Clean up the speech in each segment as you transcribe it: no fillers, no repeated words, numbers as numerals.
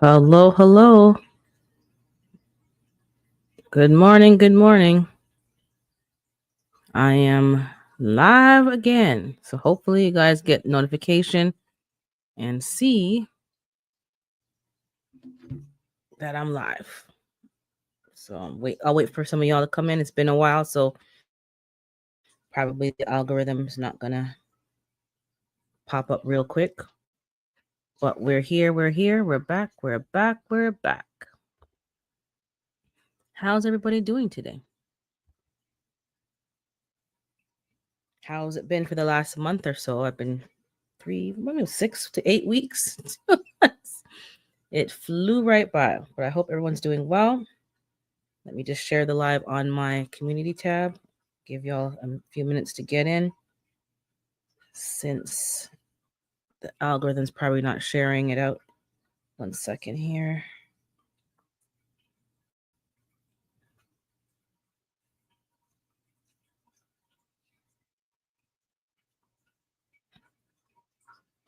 Hello, hello. Good morning, good morning. I am live again. So hopefully you guys get notification and see that I'm live. So I'll wait for some of y'all to come in. It's been a while, so probably the algorithm's not gonna pop up real quick. But we're here, we're back, we're back, we're back. How's everybody doing today? How's it been for the last month or so? I've been 6 to 8 weeks. It flew right by, but I hope everyone's doing well. Let me just share the live on my community tab. Give y'all a few minutes to get in since the algorithm's probably not sharing it out. 1 second here.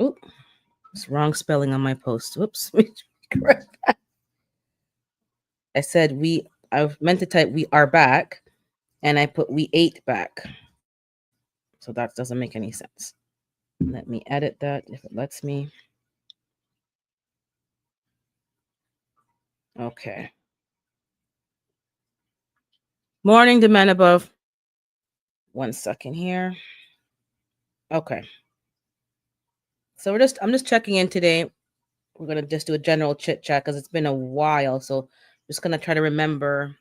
Oop, it's wrong spelling on my post. Whoops. I said I meant to type we are back, and I put we ate back. So that doesn't make any sense. Let me edit that if it lets me. Okay. Morning, the man above. 1 second here. Okay. So I'm just checking in today. We're gonna just do a general chit chat because it's been a while. So I'm just gonna try to remember,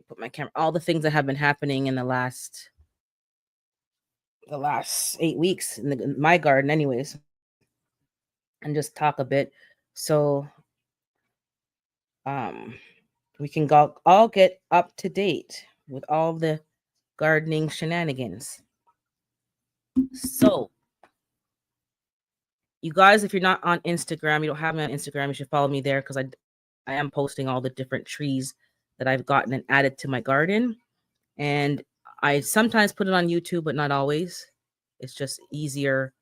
put my camera, all the things that have been happening in the last 8 weeks in my garden, anyways, and just talk a bit. So we can all get up to date with all the gardening shenanigans. So you guys, if you're not on Instagram, you don't have me on Instagram, you should follow me there because I am posting all the different trees that I've gotten and added to my garden. And I sometimes put it on YouTube, but not always. It's just easier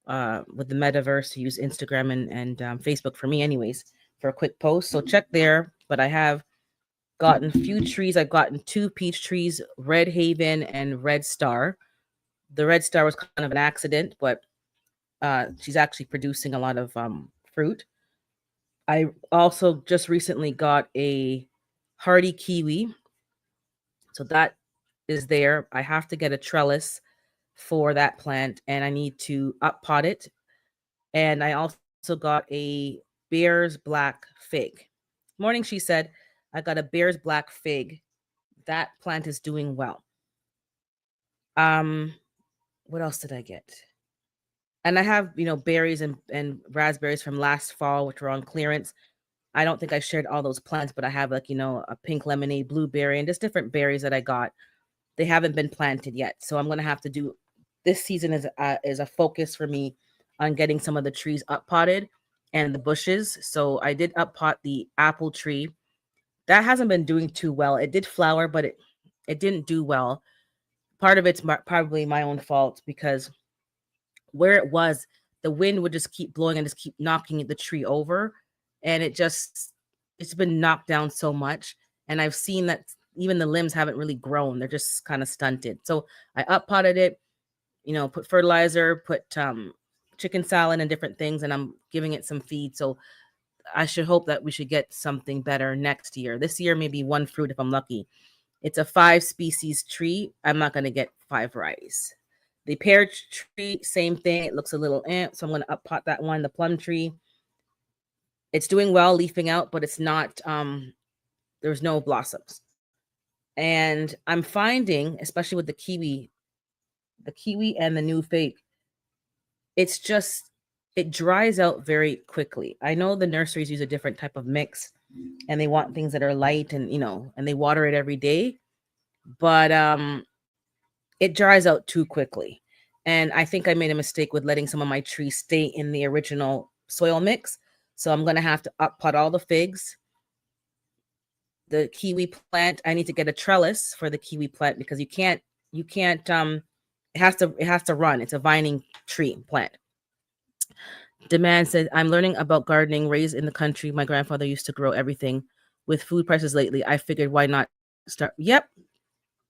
with the metaverse to use Instagram and Facebook for me anyways, for a quick post. So check there. But I have gotten a few trees. I've gotten 2 peach trees, Red Haven and Red Star. The Red Star was kind of an accident, but she's actually producing a lot of fruit. I also just recently got a hardy kiwi. So that is there. I have to get a trellis for that plant and I need to up pot it. And I also got a bear's black fig. Morning, she said. I got a bear's black fig. That plant is doing well. What else did I get? And I have, berries and raspberries from last fall, which were on clearance. I don't think I shared all those plants, but I have a pink lemonade, blueberry, and just different berries that I got. They haven't been planted yet. So I'm going to have to do this season is a focus for me on getting some of the trees up potted and the bushes. So I did up pot the apple tree. That hasn't been doing too well. It did flower, but it didn't do well. Part of it's probably my own fault because where it was, the wind would just keep blowing and just keep knocking the tree over. And it's been knocked down so much. And I've seen that even the limbs haven't really grown. They're just kind of stunted. So I up potted it, put fertilizer, put chicken salad and different things, and I'm giving it some feed. So I should hope that we should get something better next year. This year, maybe 1 fruit if I'm lucky. It's a 5 species tree. I'm not going to get 5 varieties. The pear tree, same thing. It looks a little so I'm going to up pot that one. The plum tree, it's doing well, leafing out, but it's not, there's no blossoms. And I'm finding, especially with the kiwi and the new fig, it dries out very quickly. I know the nurseries use a different type of mix and they want things that are light and, and they water it every day, but it dries out too quickly. And I think I made a mistake with letting some of my trees stay in the original soil mix. So I'm going to have to up pot all the figs. The kiwi plant, I need to get a trellis for the kiwi plant because you can't it has to run. It's a vining tree plant. Demand said, I'm learning about gardening, raised in the country. My grandfather used to grow everything. With food prices lately, I figured why not start? Yep.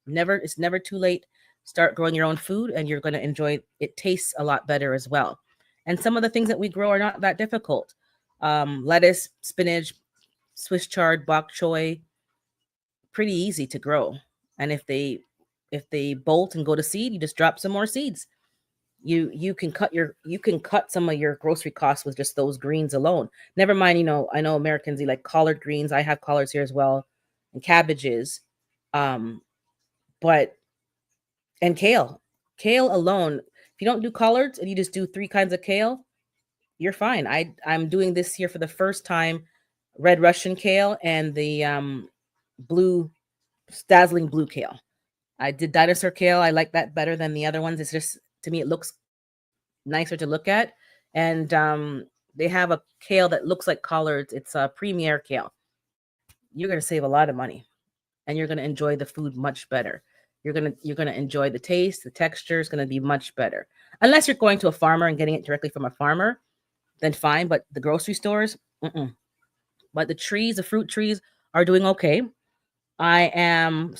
It's never too late. Start growing your own food and you're going to enjoy it. Tastes a lot better as well. And some of the things that we grow are not that difficult. Lettuce, spinach, Swiss chard, bok choy, pretty easy to grow. And if they bolt and go to seed, you just drop some more seeds. You can cut some of your grocery costs with just those greens alone. Never mind, I know Americans eat like collard greens. I have collards here as well, and cabbages, um, but and kale. Kale alone. If you don't do collards and you just do three kinds of kale, you're fine. I'm doing this year for the first time, red Russian kale and the blue dazzling blue kale. I did dinosaur kale. I like that better than the other ones. It's just, to me, it looks nicer to look at. And they have a kale that looks like collards. It's a premier kale. You're going to save a lot of money and you're going to enjoy the food much better. You're going to enjoy the taste, the texture is going to be much better. Unless you're going to a farmer and getting it directly from a farmer, then fine, but the grocery stores, mm-mm. But the fruit trees are doing okay. So I'm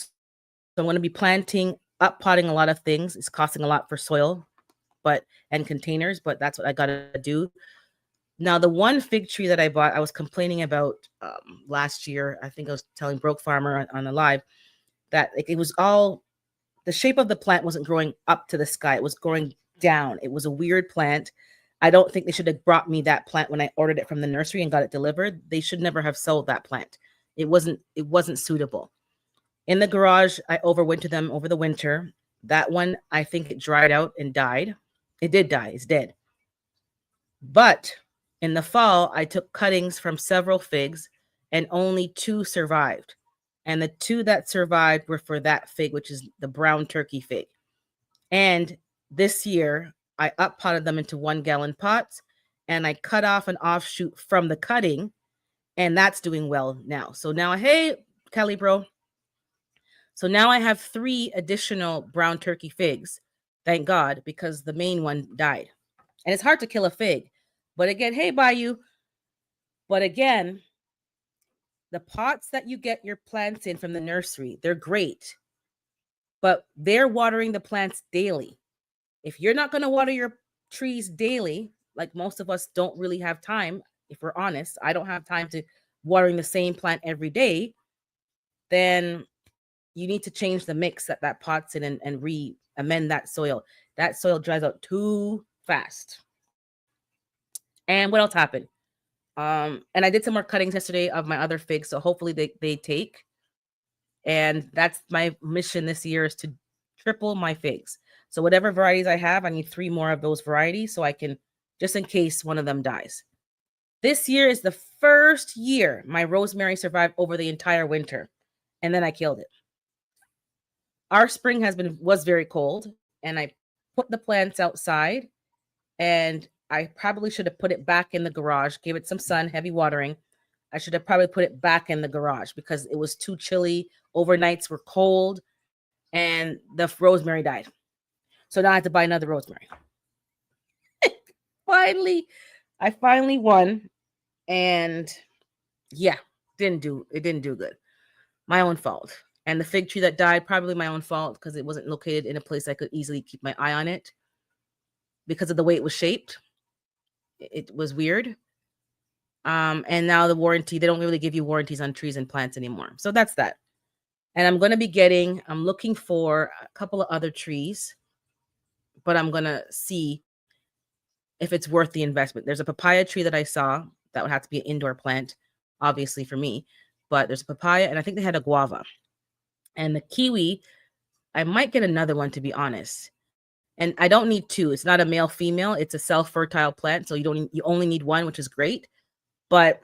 going to be planting, up potting a lot of things. It's costing a lot for soil, and containers, but that's what I got to do. Now, the one fig tree that I bought, I was complaining about last year. I think I was telling Broke Farmer on a live that it was all, the shape of the plant wasn't growing up to the sky. It was growing down. It was a weird plant. I don't think they should have brought me that plant when I ordered it from the nursery and got it delivered. They should never have sold that plant. It wasn't suitable. In the garage, I overwintered them over the winter. That one, I think it dried out and died. It did die. It's dead. But in the fall, I took cuttings from several figs and only 2 survived. And the 2 that survived were for that fig, which is the brown turkey fig. And this year, I up potted them into 1-gallon pots and I cut off an offshoot from the cutting, and that's doing well now. So now, hey, Kelly, bro. So now I have 3 additional brown turkey figs, thank God, because the main one died. And it's hard to kill a fig. But again, hey, Bayou. But again, the pots that you get your plants in from the nursery, they're great. But they're watering the plants daily. If you're not going to water your trees daily, like most of us don't really have time, if we're honest, I don't have time to watering the same plant every day, then you need to change the mix that pot's in and re-amend that soil. That soil dries out too fast. And what else happened? And I did some more cuttings yesterday of my other figs, so hopefully they take. And that's my mission this year, is to triple my figs. So whatever varieties I have, I need 3 more of those varieties so I can, just in case one of them dies. This year is the first year my rosemary survived over the entire winter, and then I killed it. Our spring was very cold, and I put the plants outside, and I probably should have put it back in the garage, gave it some sun, heavy watering. I should have probably put it back in the garage because it was too chilly. Overnights were cold, and the rosemary died. So now I have to buy another rosemary. I finally won, and yeah, it didn't do good. My own fault. And the fig tree that died, probably my own fault because it wasn't located in a place I could easily keep my eye on it because of the way it was shaped. It was weird. And now the warranty, they don't really give you warranties on trees and plants anymore. So that's that. And I'm looking for a couple of other trees, but I'm going to see if it's worth the investment. There's a papaya tree that I saw that would have to be an indoor plant, obviously for me, but there's a papaya, and I think they had a guava. And the kiwi, I might get another one, to be honest. And I don't need 2. It's not a male female. It's a self-fertile plant. So you only need 1, which is great. But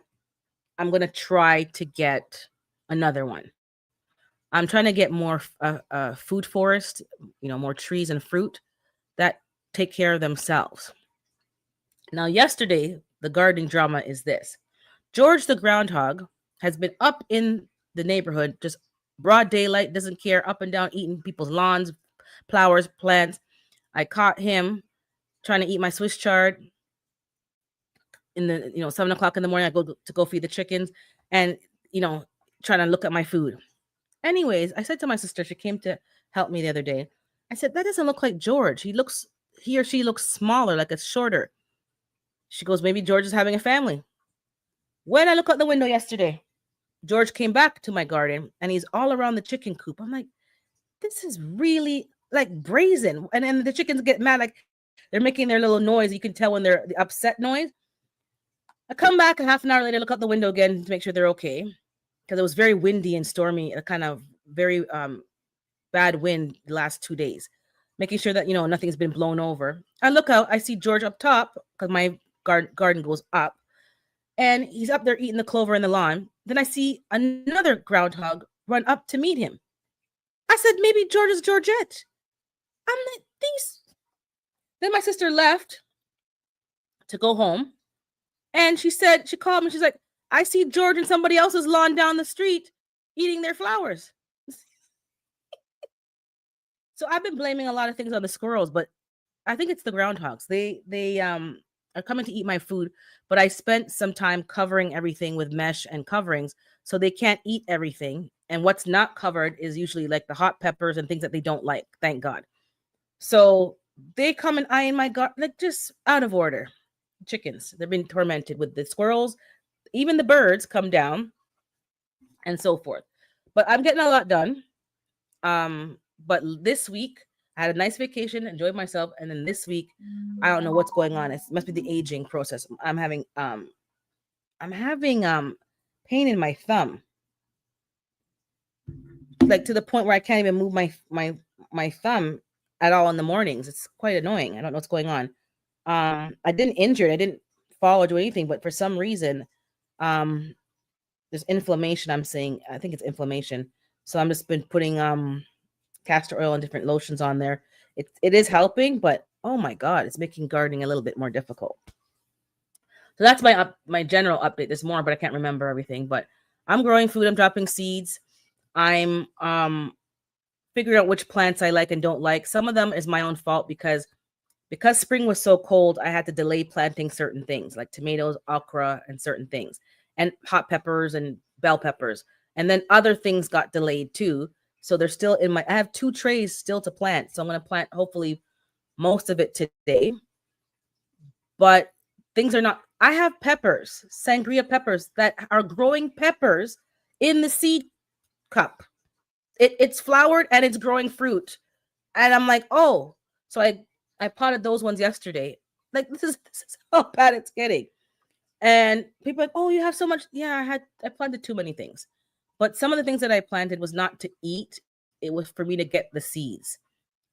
I'm going to try to get another one. I'm trying to get more food forest, more trees and fruit that take care of themselves. Now, yesterday, the gardening drama is this. George the groundhog has been up in the neighborhood, just broad daylight, doesn't care, up and down, eating people's lawns, flowers, plants. I caught him trying to eat my Swiss chard. in the 7 o'clock in the morning. I go to go feed the chickens, and trying to look at my food. Anyways, I said to my sister, she came to help me the other day. I said, that doesn't look like George. He or she looks smaller, like it's shorter. She goes, maybe George is having a family. When I look out the window yesterday, George came back to my garden and he's all around the chicken coop. I'm like, this is really like brazen. And then the chickens get mad, like they're making their little noise. You can tell when they're the upset noise. I come back a half an hour later, look out the window again to make sure they're okay, because it was very windy and stormy, a kind of very bad wind the last 2 days, making sure that nothing's been blown over. I look out, I see George up top because my garden goes up, and he's up there eating the clover in the lawn. Then I see another groundhog run up to meet him. I said, maybe George is Georgette. I'm like, these. Then my sister left to go home, and she called me. She's like, I see George in somebody else's lawn down the street eating their flowers. So I've been blaming a lot of things on the squirrels, but I think it's the groundhogs. They are coming to eat my food, but I spent some time covering everything with mesh and coverings, so they can't eat everything. And what's not covered is usually like the hot peppers and things that they don't like, thank God. So they come and eye in my garden, like just out of order. Chickens, they've been tormented with the squirrels. Even the birds come down and so forth. But I'm getting a lot done. But this week I had a nice vacation, enjoyed myself, and then this week I don't know what's going on. It must be the aging process. I'm having pain in my thumb, like to the point where I can't even move my thumb at all in the mornings. It's quite annoying. I don't know what's going on. I didn't injure it. I didn't fall or do anything, but for some reason, there's inflammation. I'm saying, I think it's inflammation. So I'm just been putting castor oil and different lotions on there. It is helping, but oh my God, it's making gardening a little bit more difficult. So that's my general update. There's more, but I can't remember everything. But I'm growing food. I'm dropping seeds. I'm figuring out which plants I like and don't like. Some of them is my own fault because spring was so cold, I had to delay planting certain things like tomatoes, okra, and certain things, and hot peppers and bell peppers. And then other things got delayed too. So they're still I have 2 trays still to plant. So I'm going to plant hopefully most of it today. But things are not, I have peppers, sangria peppers that are growing peppers in the seed cup. It's flowered and it's growing fruit. And I'm like, oh, so I potted those ones yesterday. Like this is how bad it's getting. And people are like, oh, you have so much. Yeah, I planted too many things. But some of the things that I planted was not to eat. It was for me to get the seeds.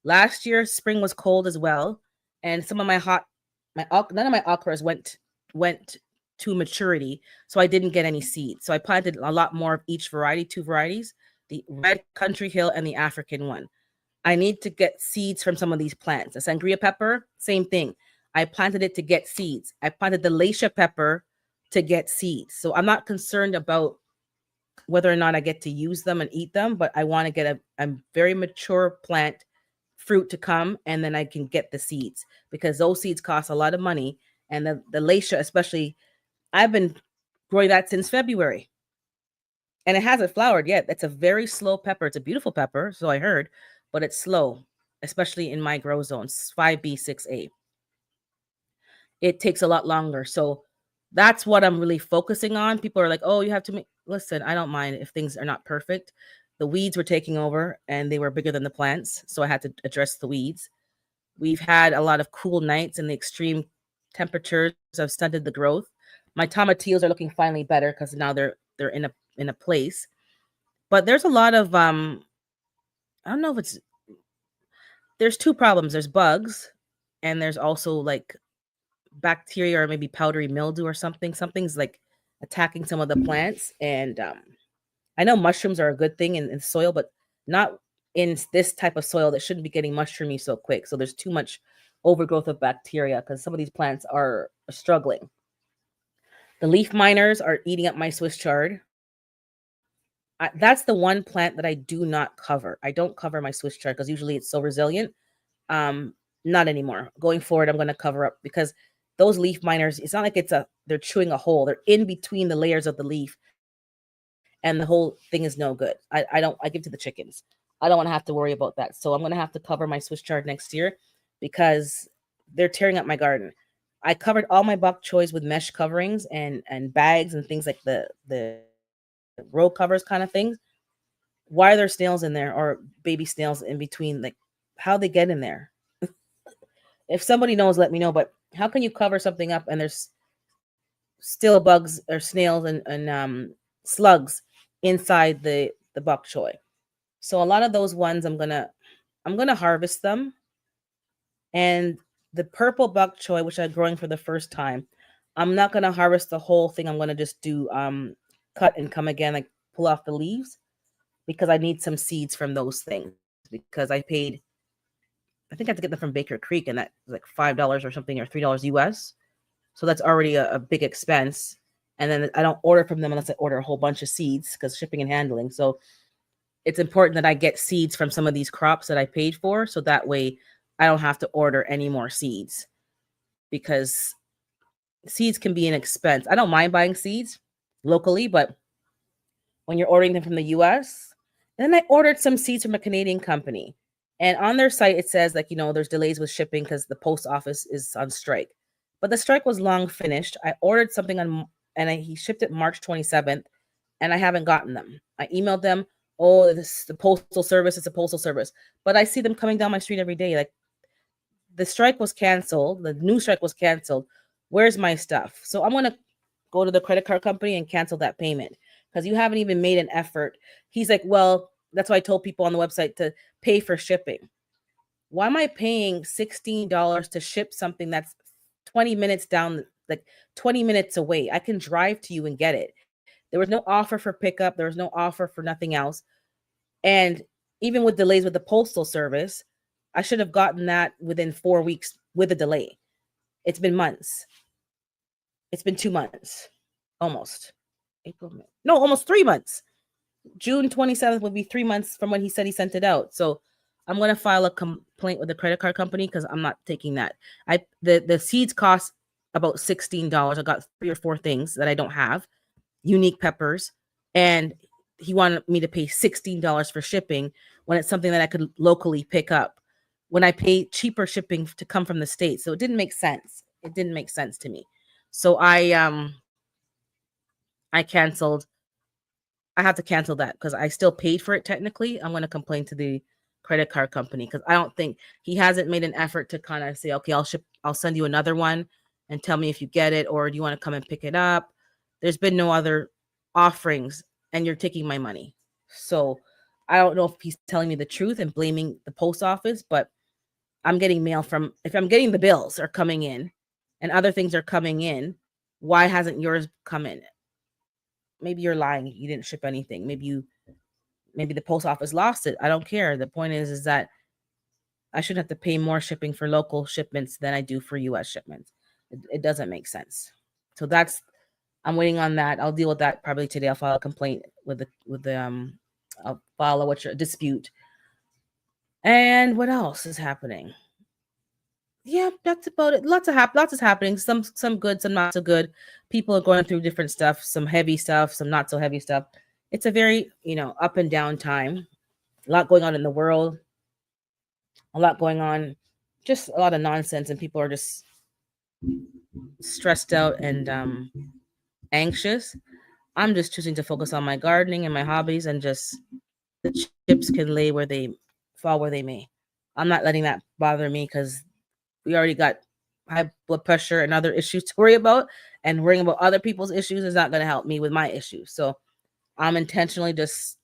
Last year, spring was cold as well. And some of none of my okras went to maturity. So I didn't get any seeds. So I planted a lot more of each variety, 2 varieties, the red country hill and the African one. I need to get seeds from some of these plants. The sangria pepper, same thing. I planted it to get seeds. I planted the leisha pepper to get seeds. So I'm not concerned about whether or not I get to use them and eat them, but I want to get a very mature plant fruit to come, and then I can get the seeds, because those seeds cost a lot of money. And the leisha, especially, I've been growing that since February. And it hasn't flowered yet. It's a very slow pepper. It's a beautiful pepper, so I heard, but it's slow, especially in my grow zones, 5B, 6A. It takes a lot longer. So that's what I'm really focusing on. People are like, oh, you have to listen, I don't mind if things are not perfect. The weeds were taking over and they were bigger than the plants. So I had to address the weeds. We've had a lot of cool nights, and the extreme temperatures have stunted the growth. My tomatillos are looking finally better because now they're in a place. But there's a lot of I don't know if there's 2 problems. There's bugs, and there's also like bacteria or maybe powdery mildew or something. Something's like attacking some of the plants. And I know mushrooms are a good thing in soil, but not in this type of soil that shouldn't be getting mushroomy so quick. So there's too much overgrowth of bacteria because some of these plants are struggling. The leaf miners are eating up my Swiss chard. That's the one plant that I do not cover. I don't cover my Swiss chard because usually it's so resilient. Not anymore. Going forward, I'm going to cover up because those leaf miners, it's not like they're chewing a hole. They're in between the layers of the leaf, and the whole thing is no good. I don't I give to the chickens. I don't want to have to worry about that. So I'm gonna have to cover my Swiss chard next year because they're tearing up my garden. I covered all my bok choys with mesh coverings and bags and things like the row covers kind of things. Why are there snails in there or baby snails in between? Like, how they get in there? If somebody knows, let me know. But how can you cover something up and there's still bugs or snails and slugs inside the bok choy? So a lot of those ones I'm gonna harvest them. And the purple bok choy, which I'm growing for the first time, I'm not gonna harvest the whole thing. I'm gonna just do cut and come again, like pull off the leaves because I need some seeds from those things because I think I have to get them from Baker Creek, and that was like $5 or something, or $3 US. So that's already a big expense. And then I don't order from them unless I order a whole bunch of seeds because shipping and handling. So it's important that I get seeds from some of these crops that I paid for. So that way I don't have to order any more seeds because seeds can be an expense. I don't mind buying seeds locally, but when you're ordering them from the US, and then I ordered some seeds from a Canadian company. And on their site, it says, like, there's delays with shipping because the post office is on strike. But the strike was long finished. I ordered something he shipped it March 27th, and I haven't gotten them. I emailed them, oh, this the postal service, it's a postal service. But I see them coming down my street every day. Like, the strike was canceled, the new strike was canceled. Where's my stuff? So I'm gonna go to the credit card company and cancel that payment because you haven't even made an effort. He's like, well, that's why I told people on the website to pay for shipping. Why am I paying $16 to ship something that's 20 minutes down, like 20 minutes away? I can drive to you and get it. There was no offer for pickup. There was no offer for nothing else. And even with delays with the postal service, I should have gotten that within 4 weeks with a delay. It's been months. It's been 2 months, almost. April, May. No, almost 3 months. June 27th would be 3 months from when he said he sent it out. So I'm gonna file a complaint with the credit card company because I'm not taking that. The seeds cost about $16. I got 3 or 4 things that I don't have, unique peppers, and he wanted me to pay $16 for shipping when it's something that I could locally pick up. When I pay cheaper shipping to come from the States. So it didn't make sense. It didn't make sense to me. So I canceled. I have to cancel that because I still paid for it technically. I'm going to complain to the credit card company because I don't think he hasn't made an effort to kind of say, okay, I'll send you another one and tell me if you get it, or do you want to come and pick it up? There's been no other offerings and you're taking my money. So I don't know if he's telling me the truth and blaming the post office, but I'm getting mail from, if I'm getting the bills are coming in and other things are coming in, why hasn't yours come in? Maybe you're lying. You didn't ship anything. Maybe the post office lost it. I don't care. The point is that I shouldn't have to pay more shipping for local shipments than I do for US shipments. It doesn't make sense. So I'm waiting on that. I'll deal with that probably today. I'll file a complaint with the I'll file a dispute. And what else is happening? Yeah, that's about it. Lots is happening. Some good, some not so good. People are going through different stuff, some heavy stuff, some not so heavy stuff. It's a very, up and down time. A lot going on in the world, a lot going on, just a lot of nonsense, and people are just stressed out and anxious. I'm just choosing to focus on my gardening and my hobbies, and just the chips can lay where they fall where they may. I'm not letting that bother me because we already got high blood pressure and other issues to worry about, and worrying about other people's issues is not going to help me with my issues. So I'm intentionally just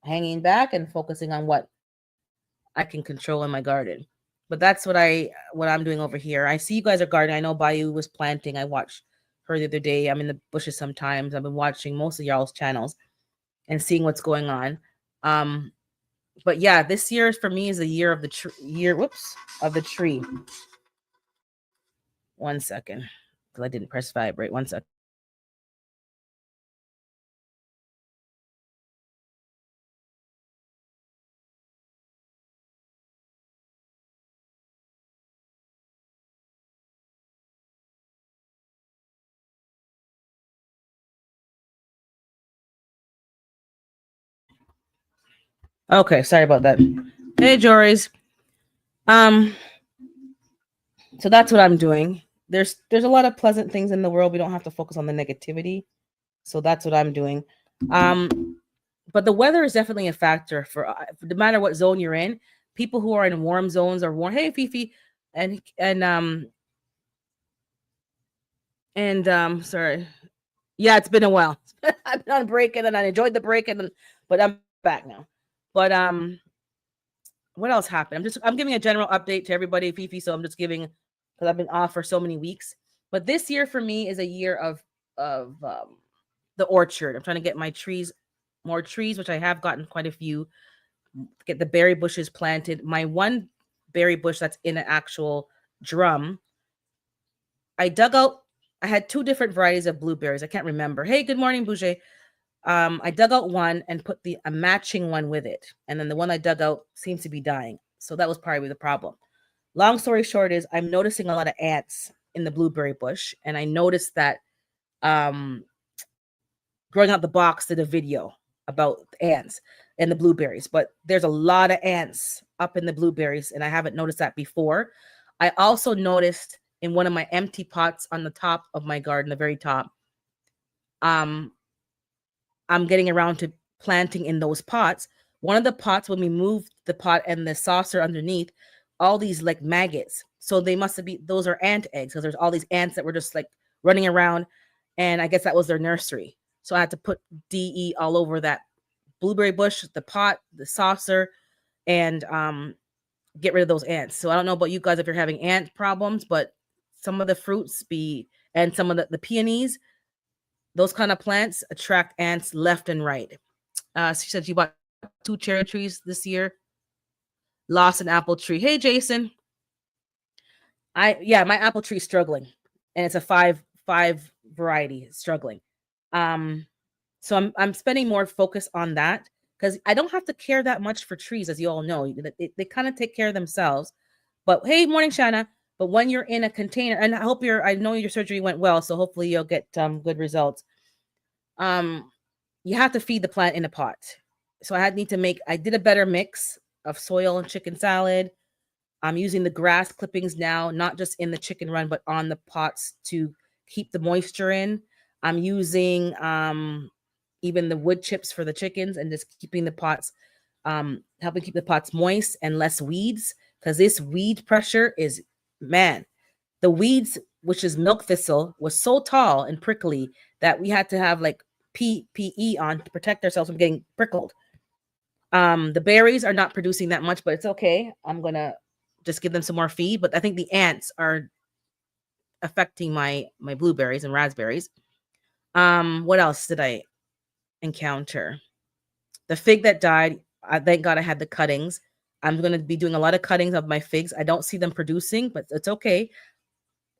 hanging back and focusing on what I can control in my garden. But that's what I'm doing over here. I see you guys are gardening. I know Bayou was planting. I watched her the other day. I'm in the bushes sometimes. I've been watching most of y'all's channels and seeing what's going on. Um, but yeah, this year for me is the year of the of the tree. 1 second, because I didn't press vibrate. 1 second. Okay, sorry about that. Hey, Joris. Um, so that's what I'm doing. There's a lot of pleasant things in the world. We don't have to focus on the negativity. So that's what I'm doing. But the weather is definitely a factor for no matter what zone you're in. People who are in warm zones are warm. Hey, Fifi, and sorry, yeah, it's been a while. I've been on break and I enjoyed the break but I'm back now. But what else happened? I'm giving a general update to everybody, Fifi. So I'm just giving because I've been off for so many weeks. But this year for me is a year of the orchard. I'm trying to get my trees, more trees, which I have gotten quite a few. Get the berry bushes planted. My one berry bush that's in an actual drum, I dug out. I had two different varieties of blueberries. I can't remember. Hey, good morning, Bouger. I dug out one and put a matching one with it, and then the one I dug out seems to be dying. So that was probably the problem. Long story short is I'm noticing a lot of ants in the blueberry bush, and I noticed that um, Growing Out the Box did a video about ants and the blueberries, but there's a lot of ants up in the blueberries, and I haven't noticed that before. I also noticed in one of my empty pots on the top of my garden, the very top, um, I'm getting around to planting in those pots. One of the pots, when we moved the pot and the saucer underneath, all these like maggots. So they must have been, those are ant eggs because there's all these ants that were just like running around. And I guess that was their nursery. So I had to put DE all over that blueberry bush, the pot, the saucer, and get rid of those ants. So I don't know about you guys if you're having ant problems, but some of the fruits and some of the peonies, those kind of plants attract ants left and right. She said she bought 2 cherry trees this year, lost an apple tree. Hey, Jason. My apple tree is struggling, and it's a five variety struggling. So I'm spending more focus on that because I don't have to care that much for trees, as you all know. They kind of take care of themselves. But hey, morning, Shanna. But when you're in a container, and I know your surgery went well, so hopefully you'll get good results. You have to feed the plant in a pot. So I did a better mix of soil and chicken salad. I'm using the grass clippings now, not just in the chicken run, but on the pots to keep the moisture in. I'm using even the wood chips for the chickens and just keeping the pots, helping keep the pots moist and less weeds. Because this weed pressure is, man, the weeds, which is milk thistle, was so tall and prickly that we had to have like PPE on to protect ourselves from getting prickled. The berries are not producing that much, but it's okay. I'm gonna just give them some more feed. But I think the ants are affecting my blueberries and raspberries. What else did I encounter? The fig that died. Thank God I had the cuttings. I'm gonna be doing a lot of cuttings of my figs. I don't see them producing, but it's okay.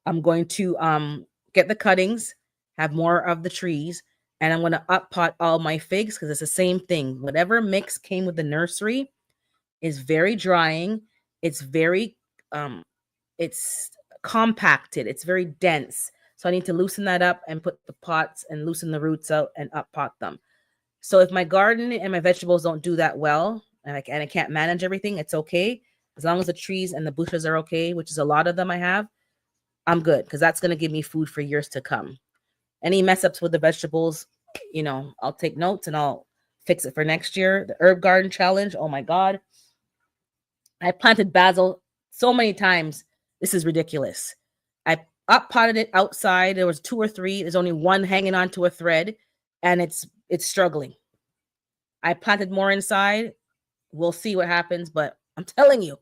I'm going to get the cuttings, have more of the trees, and I'm going to up pot all my figs because it's the same thing. Whatever mix came with the nursery is very drying. It's very it's compacted. It's very dense. So I need to loosen that up and put the pots and loosen the roots out and up pot them. So if my garden and my vegetables don't do that well and I can't manage everything, it's okay. As long as the trees and the bushes are okay, which is a lot of them I have, I'm good because that's going to give me food for years to come. Any mess ups with the vegetables, I'll take notes and I'll fix it for next year. The herb garden challenge. Oh my God. I planted basil so many times. This is ridiculous. I up potted it outside. There was 2 or 3. There's only one hanging onto a thread and it's struggling. I planted more inside. We'll see what happens, but I'm telling you,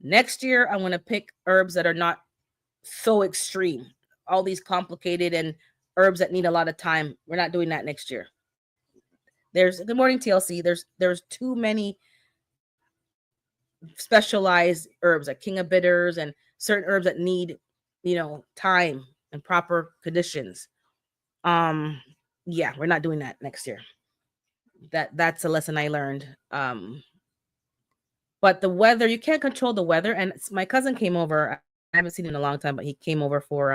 next year I'm going to pick herbs that are not so extreme. All these complicated and herbs that need a lot of time. We're not doing that next year. There's good morning, TLC. There's too many specialized herbs like king of bitters and certain herbs that need, time and proper conditions. Yeah, we're not doing that next year. That's a lesson I learned. But the weather, you can't control the weather. And my cousin came over. I haven't seen him in a long time, but he came over for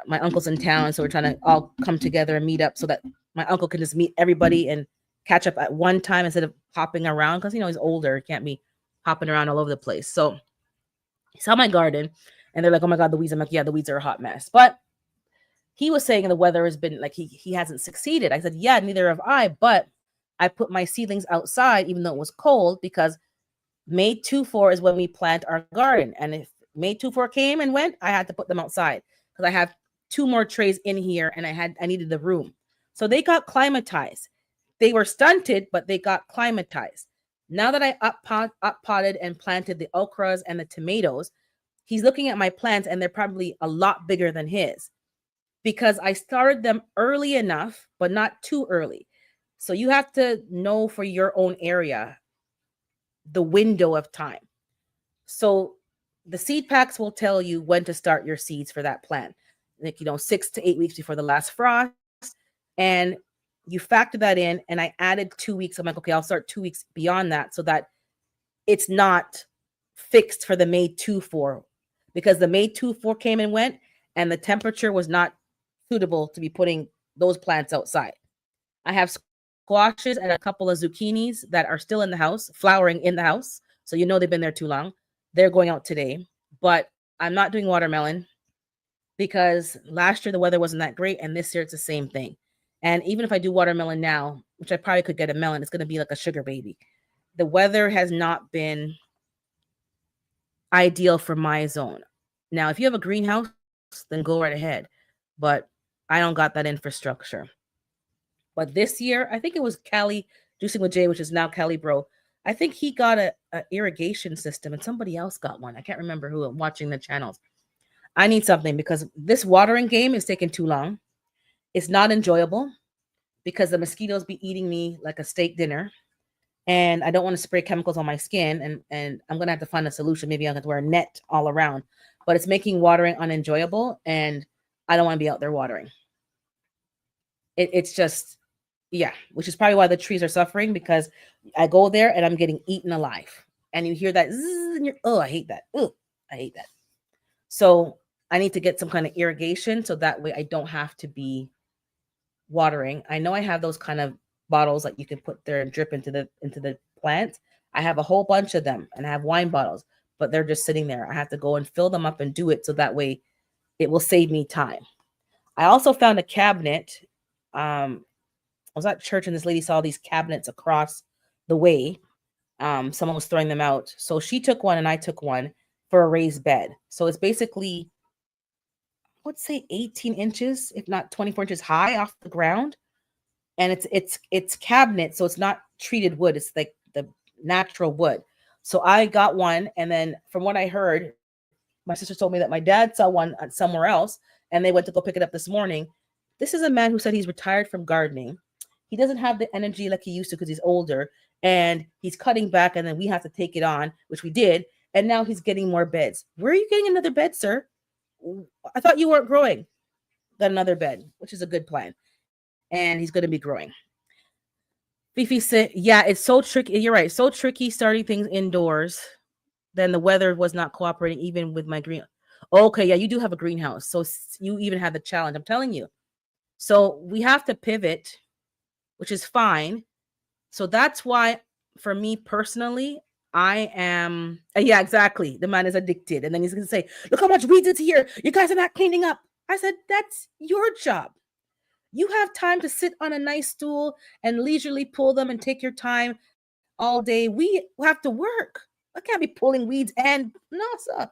my uncle's in town, so we're trying to all come together and meet up so that my uncle can just meet everybody and catch up at one time instead of hopping around, because he's older, he can't be hopping around all over the place. So he saw my garden and they're like, oh my God, the weeds. I'm like, yeah, the weeds are a hot mess. But he was saying the weather has been like he hasn't succeeded. I said, yeah, neither have I. But I put my seedlings outside even though it was cold, because May 24 is when we plant our garden. And if May 24 came and went, I had to put them outside because I have 2 more trays in here and I needed the room. So they got climatized. They were stunted, but they got climatized. Now that I up potted and planted the okras and the tomatoes, he's looking at my plants and they're probably a lot bigger than his, because I started them early enough, but not too early. So you have to know for your own area the window of time. So the seed packs will tell you when to start your seeds for that plant, like 6 to 8 weeks before the last frost, and you factor that in. And I added 2 weeks. I'm like, okay, I'll start 2 weeks beyond that so that it's not fixed for the May 24, because the May 24 came and went and the temperature was not suitable to be putting those plants outside. I have squashes and a couple of zucchinis that are still in the house, flowering in the house. So they've been there too long. They're going out today. But I'm not doing watermelon because last year the weather wasn't that great, and this year it's the same thing. And even if I do watermelon now, which I probably could get a melon, it's going to be like a sugar baby. The weather has not been ideal for my zone. Now, if you have a greenhouse, then go right ahead. But I don't got that infrastructure. But this year, I think it was Cali Juicing with Jay, which is now Cali Bro. I think he got a irrigation system and somebody else got one. I can't remember who. I'm watching the channels. I need something because this watering game is taking too long. It's not enjoyable because the mosquitoes be eating me like a steak dinner. And I don't want to spray chemicals on my skin. And I'm going to have to find a solution. Maybe I'll have to wear a net all around. But it's making watering unenjoyable. And I don't want to be out there watering. It's just, yeah, which is probably why the trees are suffering, because I go there and I'm getting eaten alive. And you hear that, and you're, oh, I hate that. Oh, I hate that. So I need to get some kind of irrigation so that way I don't have to be watering. I know I have those kind of bottles that you can put there and drip into the plant. I have a whole bunch of them, and I have wine bottles, but they're just sitting there. I have to go and fill them up and do it so that way it will save me time. I also found a cabinet. I was at church and this lady saw these cabinets across the way. Someone was throwing them out. So she took one and I took one for a raised bed. So it's basically, I would say 18 inches, if not 24 inches high off the ground. And it's cabinet, so it's not treated wood. It's like the natural wood. So I got one, and then from what I heard, my sister told me that my dad saw one somewhere else, and they went to go pick it up this morning. This is a man who said he's retired from gardening. He doesn't have the energy like he used to because he's older, and he's cutting back, and then we have to take it on, which we did, and now he's getting more beds. Where are you getting another bed, sir? I thought you weren't growing. Got another bed, which is a good plan. And he's going to be growing. Fifi said, yeah, it's so tricky. You're right. So tricky starting things indoors. Then the weather was not cooperating even with my green. Okay, yeah, you do have a greenhouse. So you even have the challenge. I'm telling you. So we have to pivot, which is fine. So that's why, for me personally, I am, yeah, exactly. The man is addicted. And then he's going to say, look how much weeds is here. You guys are not cleaning up. I said, that's your job. You have time to sit on a nice stool and leisurely pull them and take your time all day. We have to work. I can't be pulling weeds and no, sir.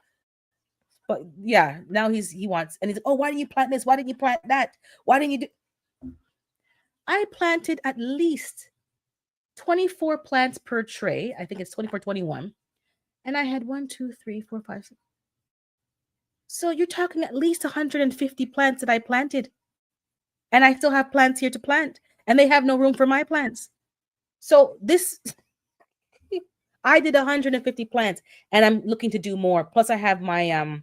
But yeah, now he wants, and he's like, oh, why didn't you plant this? Why didn't you plant that? Why didn't you do? I planted at least 24 plants per tray. I think it's 24, 21. And I had 1, 2, 3, 4, 5, 6. So you're talking at least 150 plants that I planted. And I still have plants here to plant, and they have no room for my plants. So this, I did 150 plants, and I'm looking to do more. Plus, I have my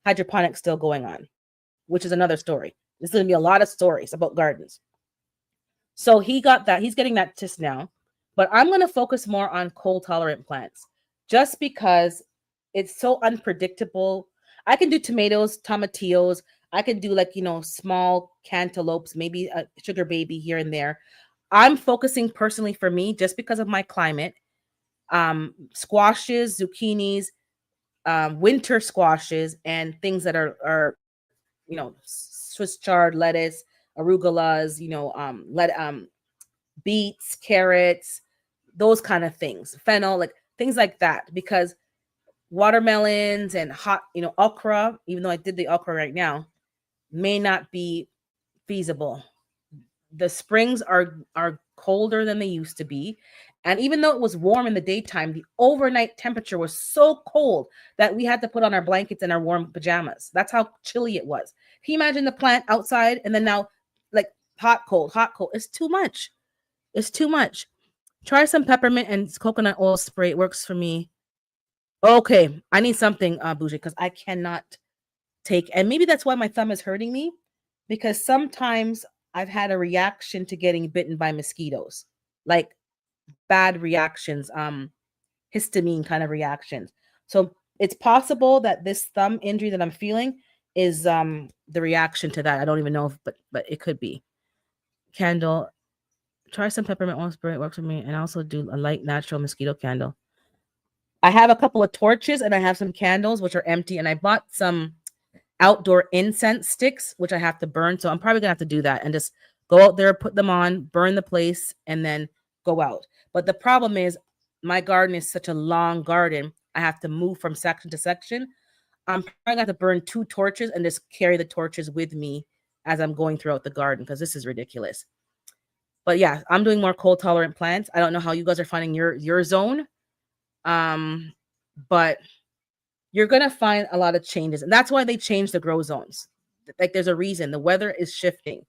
hydroponics still going on, which is another story. There's going to be a lot of stories about gardens. So he got that. He's getting that just now. But I'm going to focus more on cold-tolerant plants just because it's so unpredictable. I can do tomatoes, tomatillos. I can do small cantaloupes, maybe a sugar baby here and there. I'm focusing personally for me, just because of my climate, squashes, zucchinis, winter squashes, and things that are Swiss chard, lettuce, arugulas, beets, carrots, those kind of things, fennel, like things like that, because watermelons and hot, okra, even though I did the okra right now, may not be feasible. The springs are colder than they used to be. And even though it was warm in the daytime, the overnight temperature was so cold that we had to put on our blankets and our warm pajamas. That's how chilly it was. Can you imagine the plant outside and then now, like, hot, cold, hot, cold? It's too much. It's too much. Try some peppermint and coconut oil spray. It works for me. Okay, I need something, Bougie, because I cannot take, and maybe that's why my thumb is hurting me, because sometimes I've had a reaction to getting bitten by mosquitoes, like bad reactions, histamine kind of reactions. So it's possible that this thumb injury that I'm feeling is the reaction to that. I don't even know if, but it could be. Candle. Try some peppermint oil spray. It works for me, and also do a light natural mosquito candle. I have a couple of torches and I have some candles which are empty, and I bought some outdoor incense sticks which I have to burn. So I'm probably gonna have to do that and just go out there, put them on, burn the place, and then go out. But the problem is my garden is such a long garden. I have to move from section to section. I'm probably gonna have to burn 2 torches and just carry the torches with me as I'm going throughout the garden, because this is ridiculous. But yeah, I'm doing more cold tolerant plants. I don't know how you guys are finding your zone. But you're gonna find a lot of changes, and that's why they changed the grow zones. Like, there's a reason. The weather is shifting,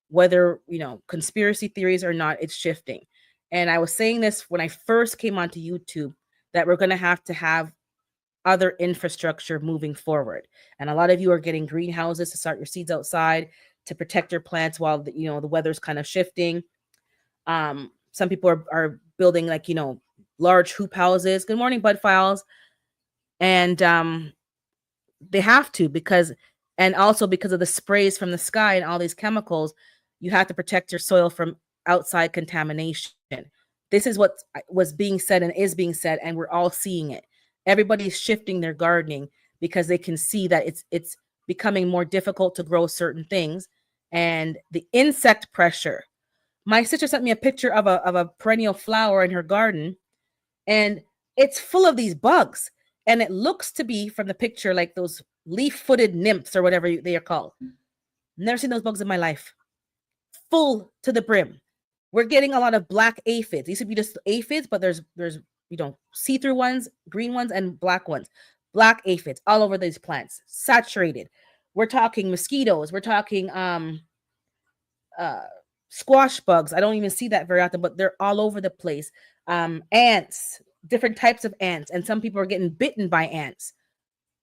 whether conspiracy theories or not, it's shifting. And I was saying this when I first came onto YouTube, that we're gonna have to have other infrastructure moving forward. And a lot of you are getting greenhouses to start your seeds outside to protect your plants while the weather's kind of shifting. Some people are building, like, large hoop houses. Good morning, bud files. And they have to, and also because of the sprays from the sky and all these chemicals, you have to protect your soil from outside contamination. This is what was being said and is being said, and we're all seeing it. Everybody's shifting their gardening because they can see that it's becoming more difficult to grow certain things. And the insect pressure. My sister sent me a picture of a perennial flower in her garden, and it's full of these bugs. And it looks to be, from the picture, like those leaf-footed nymphs or whatever they are called. Never seen those bugs in my life. Full to the brim. We're getting a lot of black aphids. These would be just aphids, but there's see-through ones, green ones, and black ones. Black aphids all over these plants, saturated. We're talking mosquitoes. We're talking squash bugs. I don't even see that very often, but they're all over the place. Ants, different types of ants, and some people are getting bitten by ants.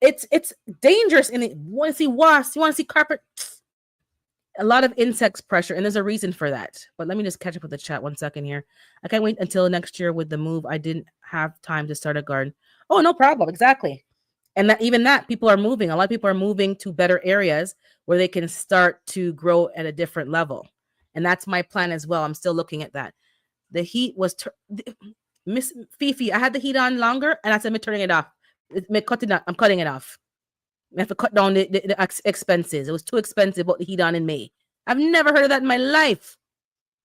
It's dangerous. And you want to see wasps, you want to see carpet, a lot of insects pressure, and there's a reason for that. But let me just catch up with the chat 1 second here. I can't wait until next year with the move. I didn't have time to start a garden. Oh, no problem. Exactly. And that people are moving. A lot of people are moving to better areas where they can start to grow at a different level. And that's my plan as well. I'm still looking at that. The heat was Miss Fifi. I had the heat on longer, and I said, "I'm turning it off. I'm cutting it off. I have to cut down the expenses. It was too expensive, but the heat on in May. I've never heard of that in my life.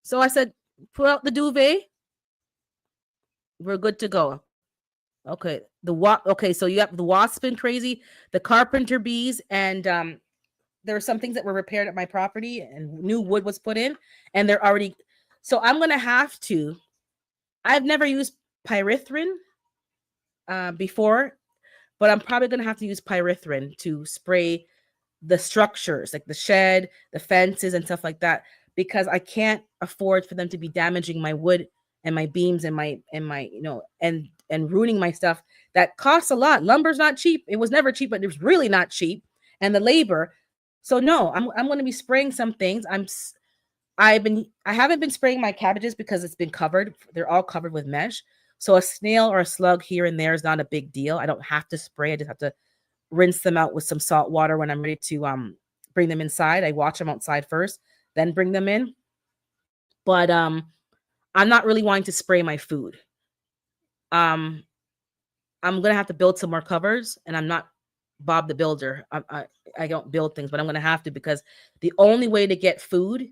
So I said, pull out the duvet. We're good to go. Okay. Okay, so you have the wasp been crazy, the carpenter bees, and there were some things that were repaired at my property, and new wood was put in, and they're already. So I'm gonna have to. I've never used pyrethrin before, but I'm probably gonna have to use pyrethrin to spray the structures, like the shed, the fences, and stuff like that, because I can't afford for them to be damaging my wood and my beams and my and ruining my stuff. That costs a lot. Lumber's not cheap. It was never cheap, but it was really not cheap, and the labor. So no, I'm going to be spraying some things. I haven't been spraying my cabbages because it's been covered. They're all covered with mesh. So a snail or a slug here and there is not a big deal. I don't have to spray. I just have to rinse them out with some salt water when I'm ready to bring them inside. I wash them outside first, then bring them in. But I'm not really wanting to spray my food. Um, I'm gonna have to build some more covers, and I'm not Bob the Builder. I don't build things, but I'm gonna have to, because the only way to get food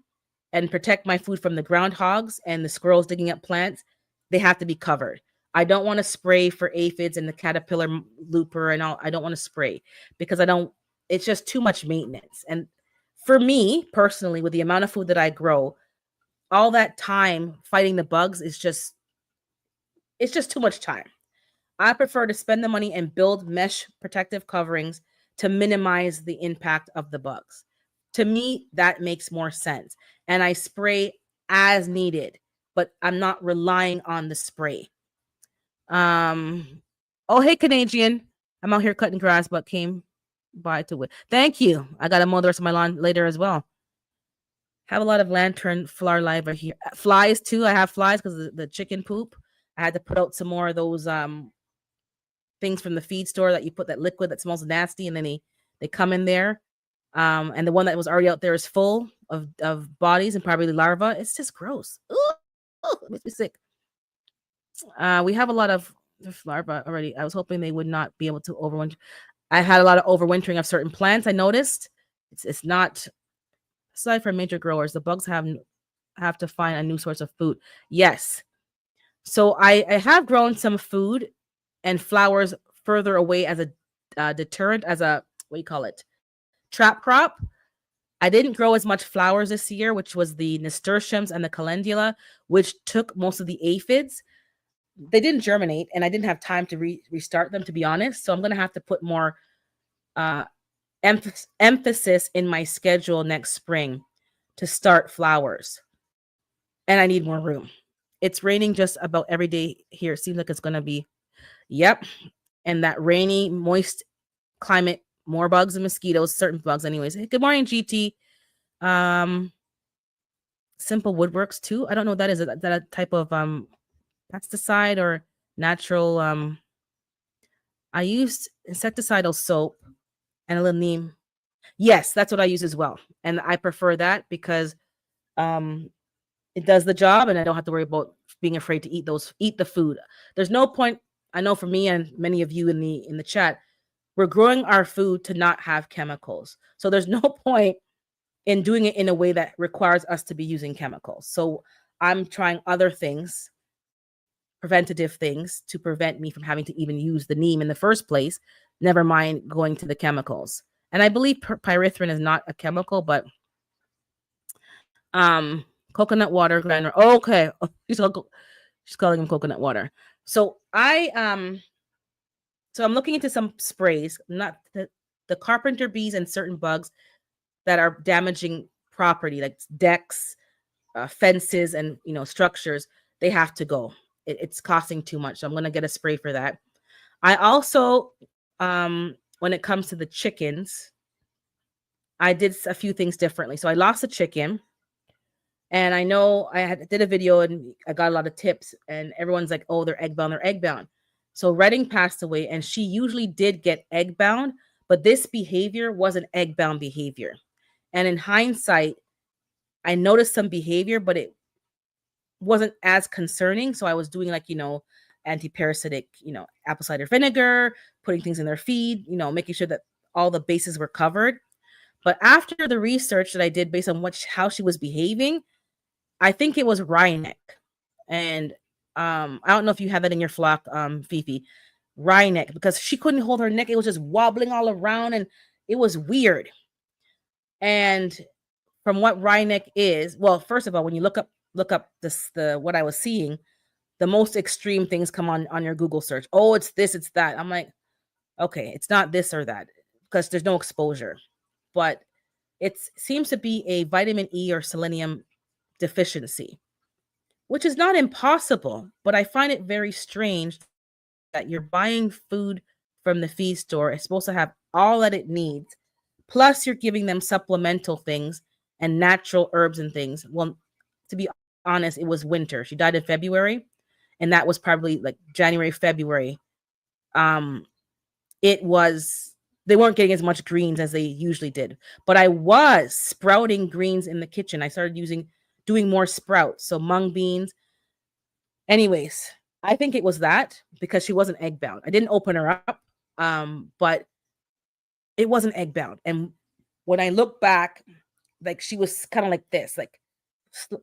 and protect my food from the groundhogs and the squirrels digging up plants, they have to be covered. I don't want to spray for aphids and the caterpillar looper and all. I don't want to spray because I don't. It's just too much maintenance. And for me personally, with the amount of food that I grow, all that time fighting the bugs is just it's just too much time. I prefer to spend the money and build mesh protective coverings to minimize the impact of the bugs. To me, that makes more sense. And I spray as needed, but I'm not relying on the spray. Oh, hey, Canadian. I'm out here cutting grass, but came by to it. Thank you. I got to mow the rest of my lawn later as well. Have a lot of lantern flower live here. Flies too. I have flies because the chicken poop. I had to put out some more of those things from the feed store that you put that liquid that smells nasty, and then they come in there. And the one that was already out there is full of bodies and probably larvae. It's just gross. Ooh, it makes me sick. We have a lot of larvae already. I was hoping they would not be able to overwinter. I had a lot of overwintering of certain plants. I noticed it's not, aside from major growers, the bugs have to find a new source of food. Yes. So I have grown some food and flowers further away as a deterrent, as a, what do you call it, trap crop. I didn't grow as much flowers this year, which was the nasturtiums and the calendula, which took most of the aphids. They didn't germinate, and I didn't have time to restart them, to be honest. So I'm going to have to put more emphasis in my schedule next spring to start flowers. And I need more room. It's raining just about every day here. It seems like it's going to be, yep. And that rainy, moist climate, more bugs and mosquitoes, certain bugs anyways. Hey, good morning, GT. Simple Woodworks too. I don't know what that is. Is that a type of pesticide or natural? I used insecticidal soap and a little neem. Yes, that's what I use as well. And I prefer that because it does the job, and I don't have to worry about being afraid to eat the food. There's no point. I know for me and many of you in the chat, we're growing our food to not have chemicals. So there's no point in doing it in a way that requires us to be using chemicals. So I'm trying other things, preventative things, to prevent me from having to even use the neem in the first place, never mind going to the chemicals. And I believe pyrethrin is not a chemical, but coconut water grinder. Okay. She's calling them coconut water. So I'm looking into some sprays, not the carpenter bees and certain bugs that are damaging property, like decks, fences, and structures. They have to go. It's costing too much. So I'm gonna get a spray for that. I also, when it comes to the chickens, I did a few things differently. So I lost a chicken. And I know did a video and I got a lot of tips, and everyone's like, oh, they're egg bound. So Redding passed away, and she usually did get egg bound, but this behavior wasn't egg bound behavior. And in hindsight, I noticed some behavior, but it wasn't as concerning. So I was doing anti-parasitic, apple cider vinegar, putting things in their feed, making sure that all the bases were covered. But after the research that I did based on how she was behaving, I think it was Ryeneck. And I don't know if you have that in your flock, Fifi. Ryeneck, because she couldn't hold her neck. It was just wobbling all around, and it was weird. And from what Ryeneck is, well, first of all, when you look up what I was seeing, the most extreme things come on your Google search. Oh, it's this, it's that. I'm like, okay, it's not this or that, because there's no exposure. But it seems to be a vitamin E or selenium deficiency, which is not impossible, but I find it very strange that you're buying food from the feed store. It's supposed to have all that it needs, plus you're giving them supplemental things and natural herbs and things. Well, to be honest, it was winter. She died in February, and that was probably like January, February. They weren't getting as much greens as they usually did, but I was sprouting greens in the kitchen. I started using doing more sprouts, so mung beans. Anyways, I think it was that because she wasn't egg bound. I didn't open her up, but it wasn't egg bound. And when I look back, like she was kind of like this, like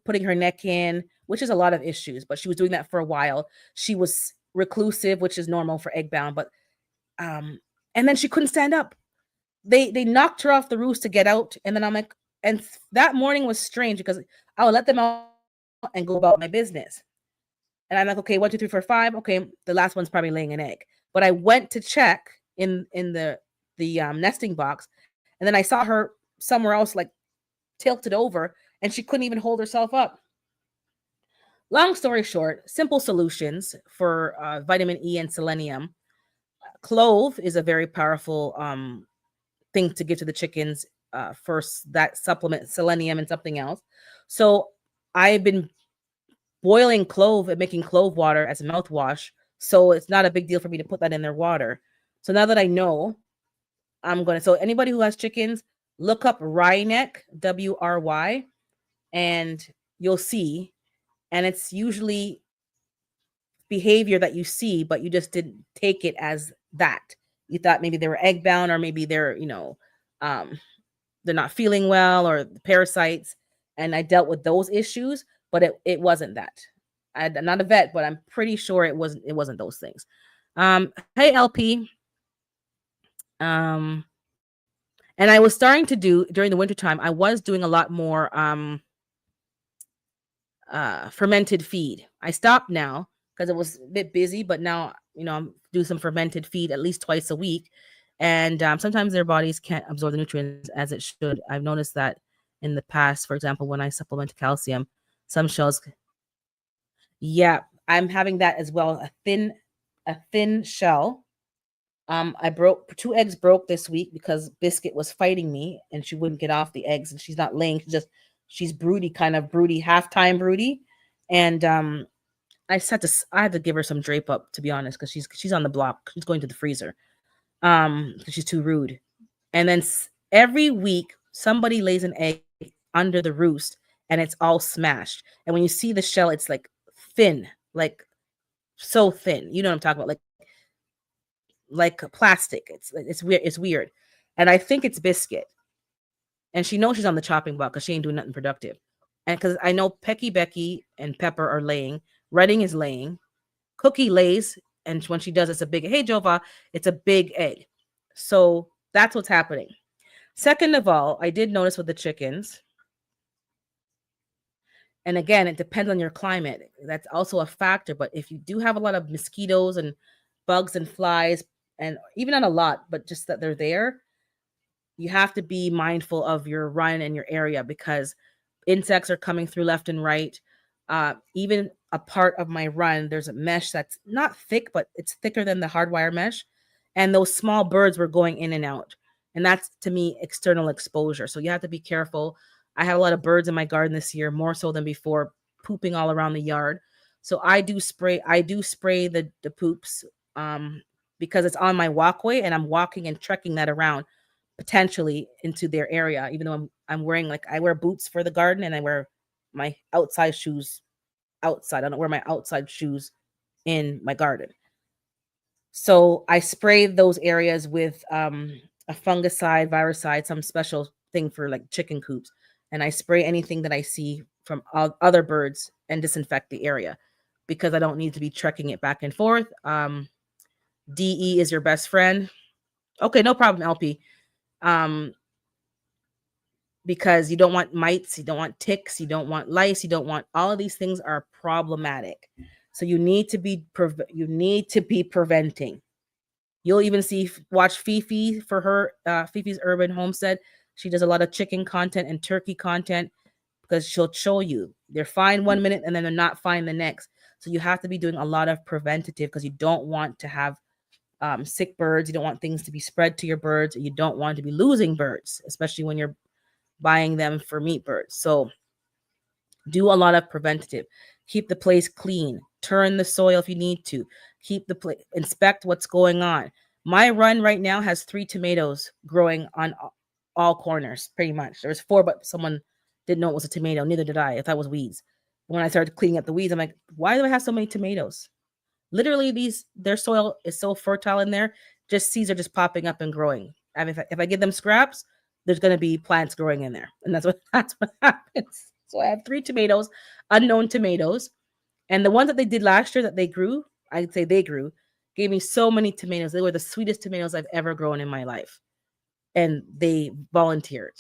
putting her neck in, which is a lot of issues, but she was doing that for a while. She was reclusive, which is normal for egg bound, but um, and then she couldn't stand up. They knocked her off the roost to get out, and then I'm like, and that morning was strange because I would let them out and go about my business. And I'm like, okay, 1, 2, 3, 4, 5. Okay, the last one's probably laying an egg. But I went to check in the nesting box, and then I saw her somewhere else, like tilted over, and she couldn't even hold herself up. Long story short, simple solutions for vitamin E and selenium. Clove is a very powerful thing to give to the chickens. First, that supplement selenium and something else. So I've been boiling clove and making clove water as a mouthwash. So it's not a big deal for me to put that in their water. So now that I know, I'm going to, so anybody who has chickens, look up Wryneck, WRY, and you'll see. And it's usually behavior that you see, but you just didn't take it as that. You thought maybe they were egg bound, or maybe they're, um, they're not feeling well, or the parasites. And I dealt with those issues, but it wasn't that. I'm not a vet, but I'm pretty sure it wasn't those things. Hey LP. And I was starting to do during the wintertime, I was doing a lot more fermented feed. I stopped now because it was a bit busy, but now, I'm do some fermented feed at least twice a week. And sometimes their bodies can't absorb the nutrients as it should. I've noticed that in the past. For example, when I supplement calcium, some shells. Yeah, I'm having that as well. A thin shell. I broke 2 eggs broke this week because Biscuit was fighting me and she wouldn't get off the eggs, and she's not laying. She's broody, kind of broody, half-time broody. And I had to give her some drape up, to be honest, because she's on the block. She's going to the freezer. 'Cause she's too rude. And then every week somebody lays an egg under the roost and it's all smashed. And when you see the shell, it's like thin, like so thin. You know what I'm talking about? Like plastic. It's weird. It's weird. And I think it's Biscuit. And she knows she's on the chopping block because she ain't doing nothing productive. And because I know Pecky, Becky, and Pepper are laying. Redding is laying. Cookie lays. And when she does, it's a big, hey, Jova, it's a big egg. So that's what's happening. Second of all, I did notice with the chickens, and again, it depends on your climate. That's also a factor. But if you do have a lot of mosquitoes and bugs and flies, and even not a lot, but just that they're there, you have to be mindful of your run and your area because insects are coming through left and right. Even a part of my run, there's a mesh that's not thick, but it's thicker than the hardwire mesh. And those small birds were going in and out. And that's, to me, external exposure. So you have to be careful. I have a lot of birds in my garden this year, more so than before, pooping all around the yard. So I do spray the poops because it's on my walkway and I'm walking and trekking that around potentially into their area, even though I'm wearing, like, I wear boots for the garden and I wear my outside shoes outside. I don't wear my outside shoes in my garden. So I spray those areas with a fungicide, viricide, some special thing for like chicken coops. And I spray anything that I see from other birds and disinfect the area because I don't need to be trekking it back and forth. DE is your best friend. Okay, no problem, LP. Because you don't want mites, you don't want ticks, you don't want lice, you don't want, all of these things are problematic. So you need to be preventing. You'll even watch Fifi for her Fifi's Urban Homestead. She does a lot of chicken content and turkey content because she'll show you they're fine 1 minute and then they're not fine the next. So you have to be doing a lot of preventative because you don't want to have sick birds. You don't want things to be spread to your birds. You don't want to be losing birds, especially when you're buying them for meat birds. So do a lot of preventative. Keep the place clean. Turn the soil if you need to. Keep the place, inspect what's going on. My run right now has 3 tomatoes growing on all corners, pretty much. There's 4, but someone Didn't know it was a tomato. Neither did I. I thought it was weeds. When I started cleaning up the weeds, I'm like, why do I have so many tomatoes? Literally, their soil is so fertile in there. Just seeds are just popping up and growing. I mean, if I give them scraps, there's going to be plants growing in there, and that's what happens. So I have 3 tomatoes, unknown tomatoes, and the ones that they did last year that they grew, I'd say they grew, gave me so many tomatoes. They were the sweetest tomatoes I've ever grown in my life, and they volunteered.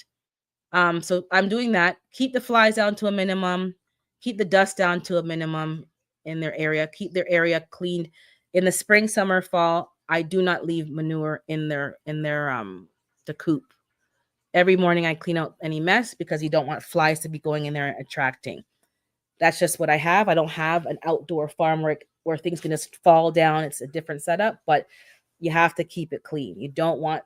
So I'm doing that. Keep the flies down to a minimum. Keep the dust down to a minimum in their area. Keep their area cleaned. In the spring, summer, fall, I do not leave manure in their the coop. Every morning I clean out any mess because you don't want flies to be going in there and attracting. That's just what I have. I don't have an outdoor farm where things can just fall down. It's a different setup, but you have to keep it clean. You don't want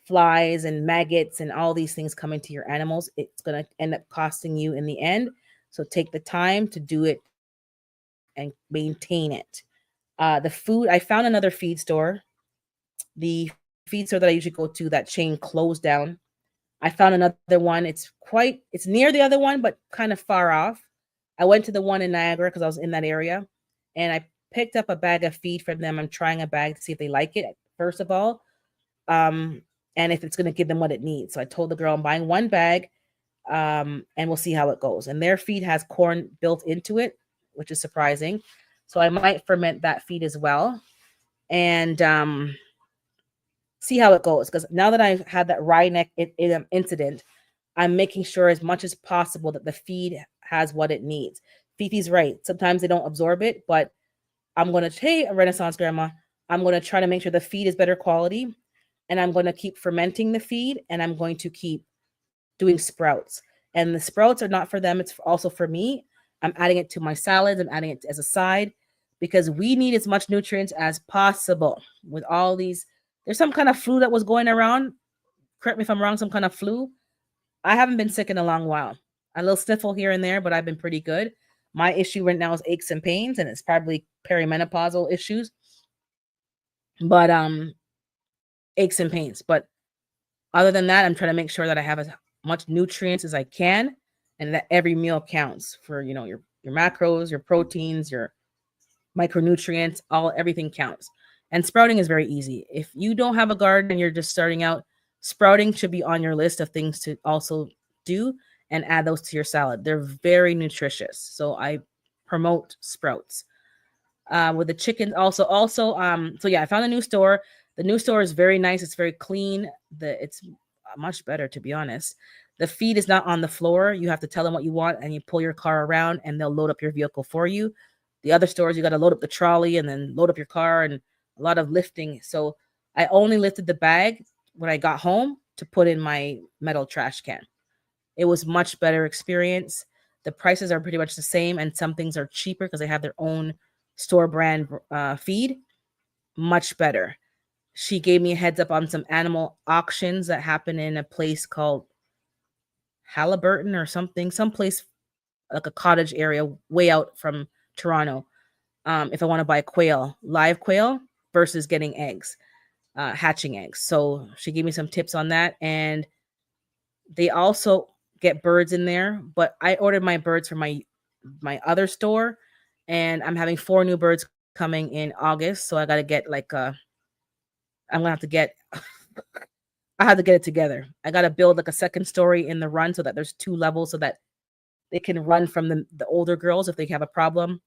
flies and maggots and all these things coming to your animals. It's going to end up costing you in the end. So take the time to do it and maintain it. The food, I found another feed store. The feed store that I usually go to, that chain closed down. I found another one. It's near the other one, but kind of far off. I went to the one in Niagara because I was in that area, and I picked up a bag of feed from them. I'm trying a bag to see if they like it, first of all, and if it's going to give them what it needs. So I told the girl I'm buying one bag, and we'll see how it goes. And their feed has corn built into it, which is surprising. So I might ferment that feed as well, and see how it goes. Because now that I've had that rye neck incident, I'm making sure as much as possible that the feed has what it needs. Fifi's right. Sometimes they don't absorb it, but I'm going to, hey, Renaissance Grandma, I'm going to try to make sure the feed is better quality, and I'm going to keep fermenting the feed, and I'm going to keep doing sprouts. And the sprouts are not for them. It's also for me. I'm adding it to my salads. I'm adding it as a side because we need as much nutrients as possible with all these. There's some kind of flu that was going around. Correct me if I'm wrong, some kind of flu. I haven't been sick in a long while. A little sniffle here and there, but I've been pretty good. My issue right now is aches and pains, and it's probably perimenopausal issues. But aches and pains. But other than that, I'm trying to make sure that I have as much nutrients as I can, and that every meal counts for your macros, your proteins, your micronutrients, everything counts. And sprouting is very easy. If you don't have a garden and you're just starting out, sprouting should be on your list of things to also do and add those to your salad. They're very nutritious. So I promote sprouts. With the chickens also. So yeah, I found a new store. The new store is very nice. It's very clean. It's much better, to be honest. The feed is not on the floor. You have to tell them what you want, and you pull your car around, and they'll load up your vehicle for you. The other stores, you got to load up the trolley and then load up your car, and a lot of lifting. So I only lifted the bag when I got home to put in my metal trash can. It was much better experience. The prices are pretty much the same, and some things are cheaper because they have their own store brand feed. Much better. She gave me a heads up on some animal auctions that happen in a place called Halliburton or something, someplace like a cottage area way out from Toronto. If I want to buy live quail versus getting eggs, hatching eggs. So she gave me some tips on that. And they also get birds in there, but I ordered my birds from my other store, and I'm having 4 new birds coming in August. So I got to get I'm going to have to get, I have to get it together. I got to build like a second story in the run so that there's 2 levels so that they can run from the older girls if they have a problem.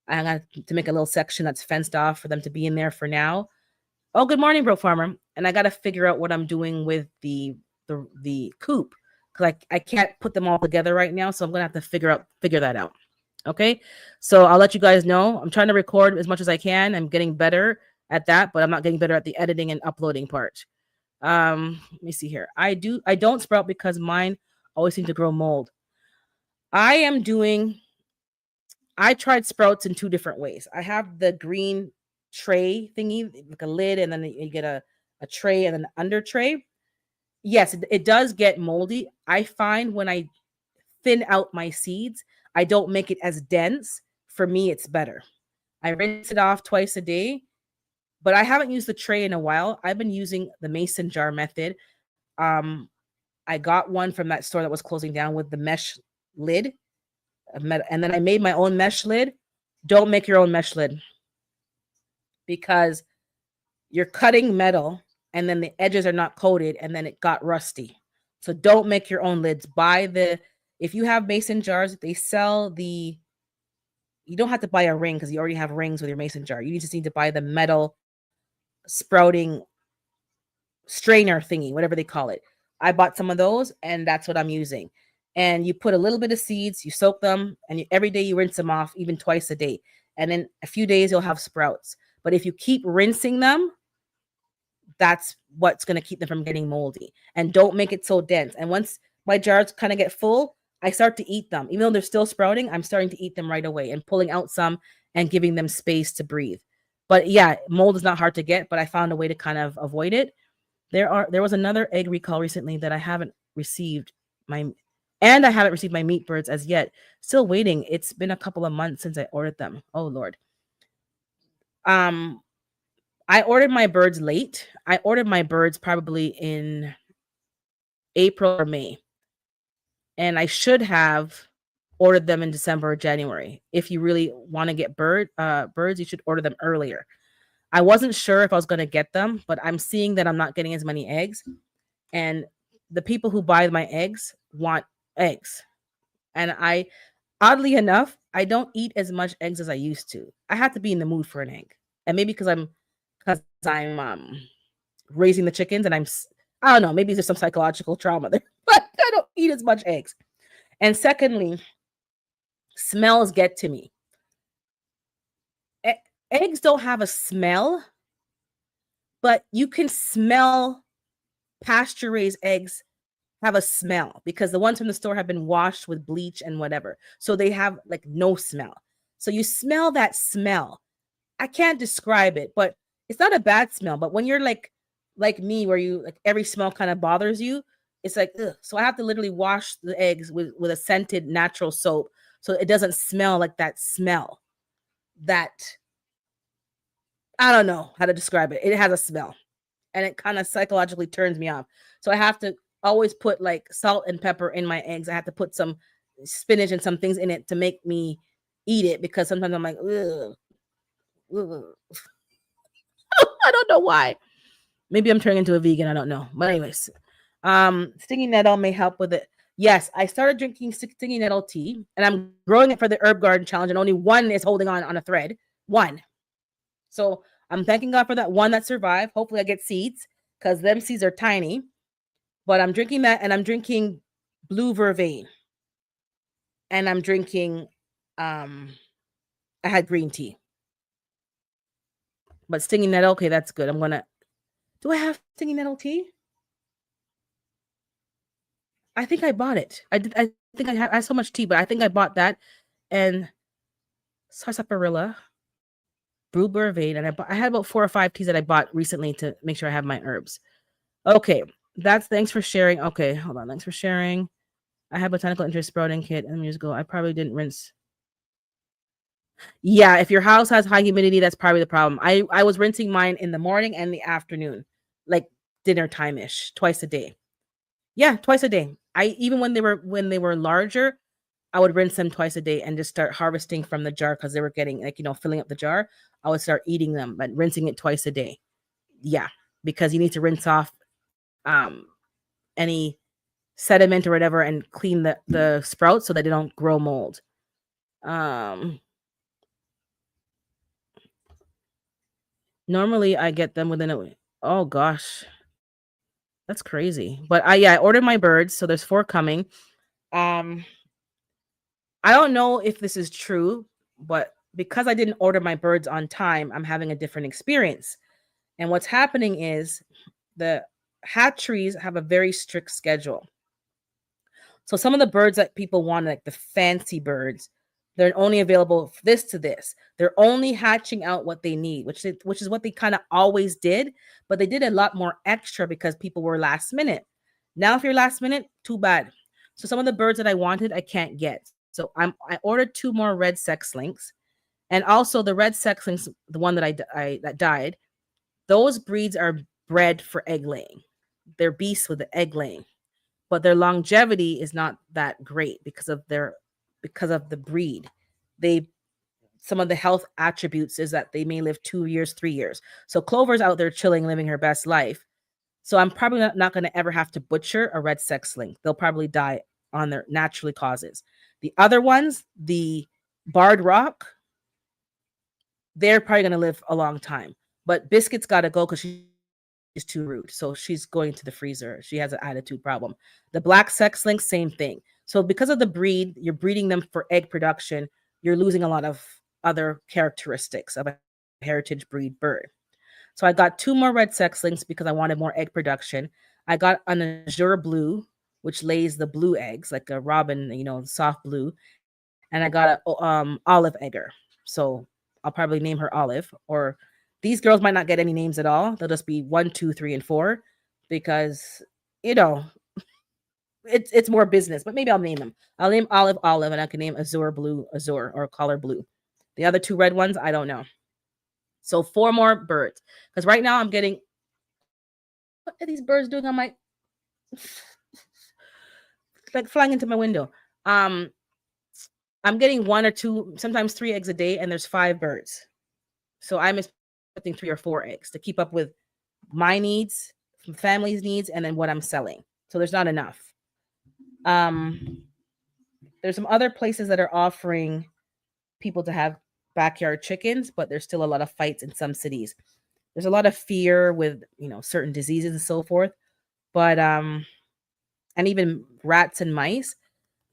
I got to make a little section that's fenced off for them to be in there for now. Oh, good morning, Bro Farmer. And I got to figure out what I'm doing with the coop because I can't put them all together right now. So I'm going to have to figure that out. Okay. So I'll let you guys know. I'm trying to record as much as I can. I'm getting better at that, but I'm not getting better at the editing and uploading part. Let me see here. I don't sprout because mine always seem to grow mold. I tried sprouts in 2 different ways. I have the green tray thingy, like a lid, and then you get a tray and an under tray. Yes, it does get moldy. I find when I thin out my seeds, I don't make it as dense. For me, it's better. I rinse it off twice a day, but I haven't used the tray in a while. I've been using the mason jar method. I got one from that store that was closing down with the mesh lid, and then I made my own mesh lid. Don't make your own mesh lid because you're cutting metal and then the edges are not coated and then it got rusty. So don't make your own lids. If you have mason jars, they sell you don't have to buy a ring because you already have rings with your mason jar. You just need to buy the metal sprouting strainer thingy, whatever they call it. I bought some of those and that's what I'm using. And you put a little bit of seeds, you soak them, and every day you rinse them off, even twice a day. And in a few days, you'll have sprouts. But if you keep rinsing them, that's what's going to keep them from getting moldy. And don't make it so dense. And once my jars kind of get full, I start to eat them. Even though they're still sprouting, I'm starting to eat them right away and pulling out some and giving them space to breathe. But yeah, mold is not hard to get, but I found a way to kind of avoid it. There was another egg recall recently that I haven't received I haven't received my meat birds as yet. Still waiting. It's been a couple of months since I ordered them. Oh Lord. I ordered my birds late. I ordered my birds probably in April or May. And I should have ordered them in December or January. If you really want to get birds, you should order them earlier. I wasn't sure if I was going to get them, but I'm seeing that I'm not getting as many eggs. And the people who buy my eggs want eggs. And oddly enough, I don't eat as much eggs as I used to. I have to be in the mood for an egg. And maybe because I'm raising the chickens and I don't know, maybe there's some psychological trauma there, but I don't eat as much eggs. And secondly, smells get to me. Eggs don't have a smell, but you can smell pasture raised eggs have a smell because the ones from the store have been washed with bleach and whatever. So they have like no smell. So you smell that smell. I can't describe it, but it's not a bad smell. But when you're like me, where you like every smell kind of bothers you, it's like, ugh. So I have to literally wash the eggs with a scented natural soap so it doesn't smell like that smell. That I don't know how to describe it. It has a smell and it kind of psychologically turns me off. So I have to always put like salt and pepper in my eggs. I have to put some spinach and some things in it to make me eat it because sometimes I'm like, ugh. I don't know why. Maybe I'm turning into a vegan. I don't know. But anyways, stinging nettle may help with it. Yes, I started drinking stinging nettle tea, and I'm growing it for the herb garden challenge, and only one is holding on a thread. One. So I'm thanking God for that one that survived. Hopefully I get seeds because them seeds are tiny. But I'm drinking that, and I'm drinking blue vervain. And I'm drinking, I had green tea. But stinging nettle, okay, that's good. Do I have stinging nettle tea? I think I bought it. I think I have so much tea, but I think I bought that. And sarsaparilla, blue vervain, and I had about 4 or 5 teas that I bought recently to make sure I have my herbs. Okay, thanks for sharing. Okay, hold on. Thanks for sharing. I had botanical interest sprouting kit years ago. I probably didn't rinse. Yeah, if your house has high humidity, that's probably the problem. I was rinsing mine in the morning and the afternoon, like dinner time-ish, twice a day. Yeah, twice a day. Even when they were larger, I would rinse them twice a day and just start harvesting from the jar because they were getting like, filling up the jar. I would start eating them, but rinsing it twice a day. Yeah, because you need to rinse off any sediment or whatever and clean the sprouts so that they don't grow mold. Normally I get them within a week. Oh gosh. That's crazy. But I ordered my birds, so there's 4 coming. I don't know if this is true, but because I didn't order my birds on time, I'm having a different experience. And what's happening is the hatcheries have a very strict schedule. So some of the birds that people want, like the fancy birds, they're only available this to this. They're only hatching out what they need, which is what they kind of always did, but they did a lot more extra because people were last minute. Now, if you're last minute, too bad. So some of the birds that I wanted, I can't get. So I ordered 2 more red sex links, and also the red sex links, the one that that died. Those breeds are bred for egg laying. They're beasts with the egg laying. but their longevity is not that great because of the breed. They Some of the health attributes is that they may live 2 years, 3 years. So Clover's out there chilling, living her best life. So I'm probably not going to ever have to butcher a red sex link. They'll probably die on their naturally causes. The other ones, the barred rock, they're probably going to live a long time. But Biscuit's got to go because she's too rude. So she's going to the freezer. She has an attitude problem. The black sex link, same thing. So because of the breed, you're breeding them for egg production. You're losing a lot of other characteristics of a heritage breed bird. So I got 2 more red sex links because I wanted more egg production. I got an azure blue, which lays the blue eggs like a robin, soft blue. And I got a olive egger. So I'll probably name her Olive. Or these girls might not get any names at all. They'll just be 1, 2, 3, and 4 because it's more business. But maybe I'll name them. I'll name Olive, and I can name Azure Blue, Azure, or Color Blue. The other 2 red ones, I don't know. So 4 more birds. Because right now I'm getting, what are these birds doing on my, like flying into my window? I'm getting 1 or 2, sometimes 3 eggs a day, and there's 5 birds. So I'm expecting 3 or 4 eggs to keep up with my needs, family's needs, and then what I'm selling. So there's not enough. There's some other places that are offering people to have backyard chickens, but there's still a lot of fights in some cities. There's a lot of fear with, certain diseases and so forth, but and even rats and mice.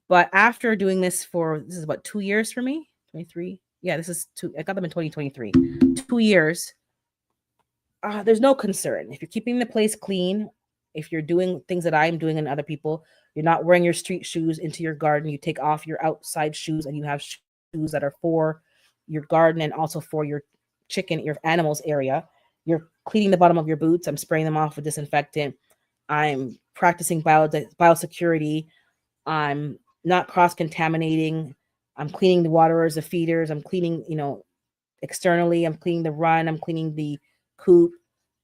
But after doing this this is about 2 years for me, 23. Yeah, this is 2. I got them in 2023. 2 years. There's no concern. If you're keeping the place clean, if you're doing things that I'm doing and other people, you're not wearing your street shoes into your garden. You take off your outside shoes and you have shoes that are for your garden and also for your animals area. You're cleaning the bottom of your boots. I'm spraying them off with disinfectant. I'm practicing biosecurity. I'm not cross-contaminating. I'm cleaning the waterers, the feeders. I'm cleaning, externally. I'm cleaning the run. I'm cleaning the coop.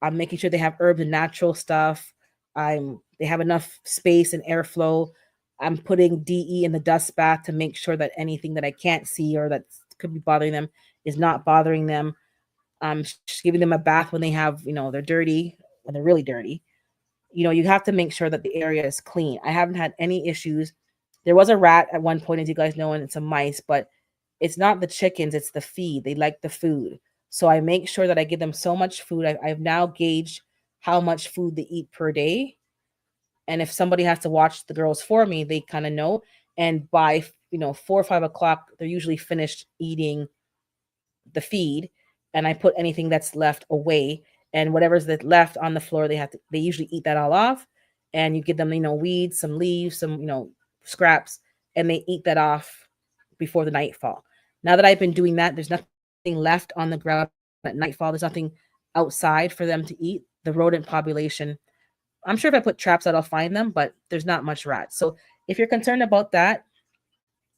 I'm making sure they have herbs and natural stuff. They have enough space and airflow. I'm putting DE in the dust bath to make sure that anything that I can't see or that could be bothering them is not bothering them. I'm just giving them a bath when they have, they're dirty, when they're really dirty. You have to make sure that the area is clean. I haven't had any issues. There was a rat at one point, as you guys know, and some mice, but it's not the chickens, it's the feed. They like the food. So I make sure that I give them so much food. I've now gauged how much food they eat per day. And if somebody has to watch the girls for me, they kind of know. And by, 4 or 5 o'clock, they're usually finished eating the feed. And I put anything that's left away. And whatever's left on the floor, they usually eat that all off. And you give them, weeds, some leaves, some, scraps, and they eat that off before the nightfall. Now that I've been doing that, there's nothing left on the ground at nightfall. There's nothing outside for them to eat. The rodent population, I'm sure if I put traps out, I'll find them, but there's not much rats. So if you're concerned about that,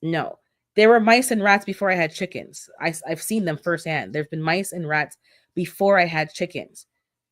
no. There were mice and rats before I had chickens. I've seen them firsthand. There's been mice and rats before I had chickens.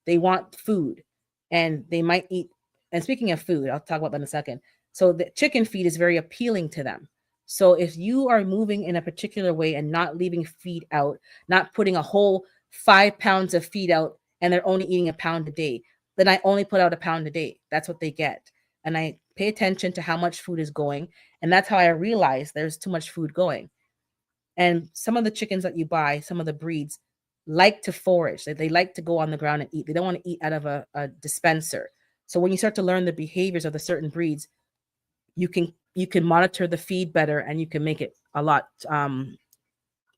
They want food and they might eat. And speaking of food, I'll talk about that in a second. So the chicken feed is very appealing to them. So if you are moving in a particular way and not leaving feed out, not putting a whole 5 pounds of feed out and they're only eating a pound a day, then I only put out a pound a day. That's what they get. And I pay attention to how much food is going. And that's how I realize there's too much food going. And some of the chickens that you buy, some of the breeds, like to forage. They like to go on the ground and eat. They don't want to eat out of a dispenser. So when you start to learn the behaviors of the certain breeds, you can monitor the feed better and you can make it a lot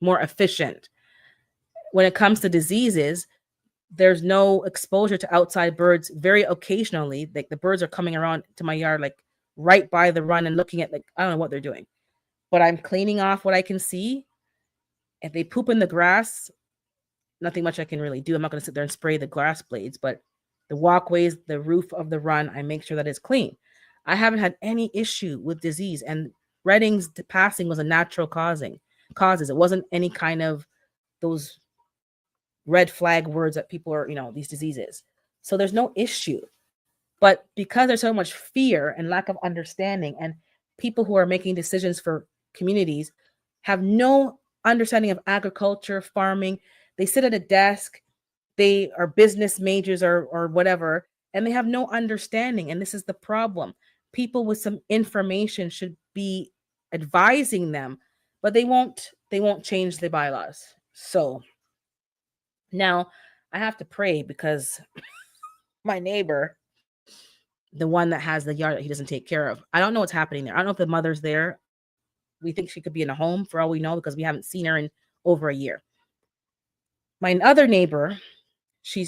more efficient. When it comes to diseases, there's no exposure to outside birds. Very occasionally, like the birds are coming around to my yard, like right by the run and looking at, like, I don't know what they're doing, but I'm cleaning off what I can see. If they poop in the grass, nothing much I can really do. I'm not going to sit there and spray the grass blades, but the walkways, the roof of the run, I make sure that it's clean. I haven't had any issue with disease, and Redding's passing was a natural causes. It wasn't any kind of those red flag words that people are, these diseases. So there's no issue. But because there's so much fear and lack of understanding, and people who are making decisions for communities have no understanding of agriculture, farming, they sit at a desk, they are business majors or whatever, and they have no understanding. And this is the problem. People with some information should be advising them, but they won't change the bylaws. So now I have to pray because my neighbor, the one that has the yard that he doesn't take care of, I don't know what's happening there. I don't know if the mother's there. We think she could be in a home for all we know because we haven't seen her in over a year. My other neighbor, she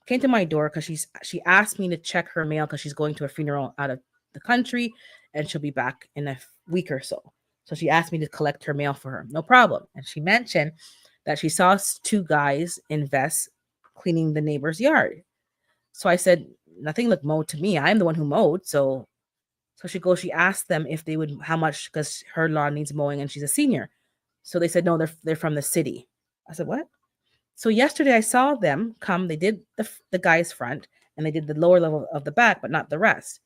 came to my door because she asked me to check her mail because she's going to a funeral out of the country and she'll be back in a week or so. So she asked me to collect her mail for her. No problem. And she mentioned that she saw two guys in vests cleaning the neighbor's yard. So I said, nothing looked mowed to me. I'm the one who mowed. So she asked them if they would, how much, because her lawn needs mowing and she's a senior. So they said, no, they're from the city. I said, what? So yesterday I saw them come. They did the guy's front and they did the lower level of the back, but not the rest.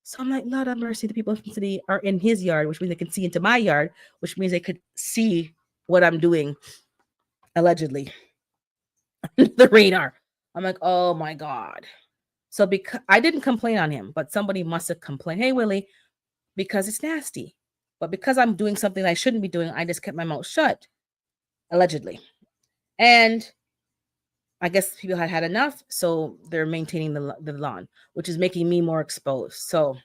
So I'm like, Lord have mercy, the people from the city are in his yard, which means they can see into my yard, which means they could see what I'm doing, allegedly, the radar. I'm like, oh my God. So because I didn't complain on him, but somebody must have complained, hey, Willie, because it's nasty. But because I'm doing something I shouldn't be doing, I just kept my mouth shut, allegedly. And I guess people had had enough, so they're maintaining the lawn, which is making me more exposed. So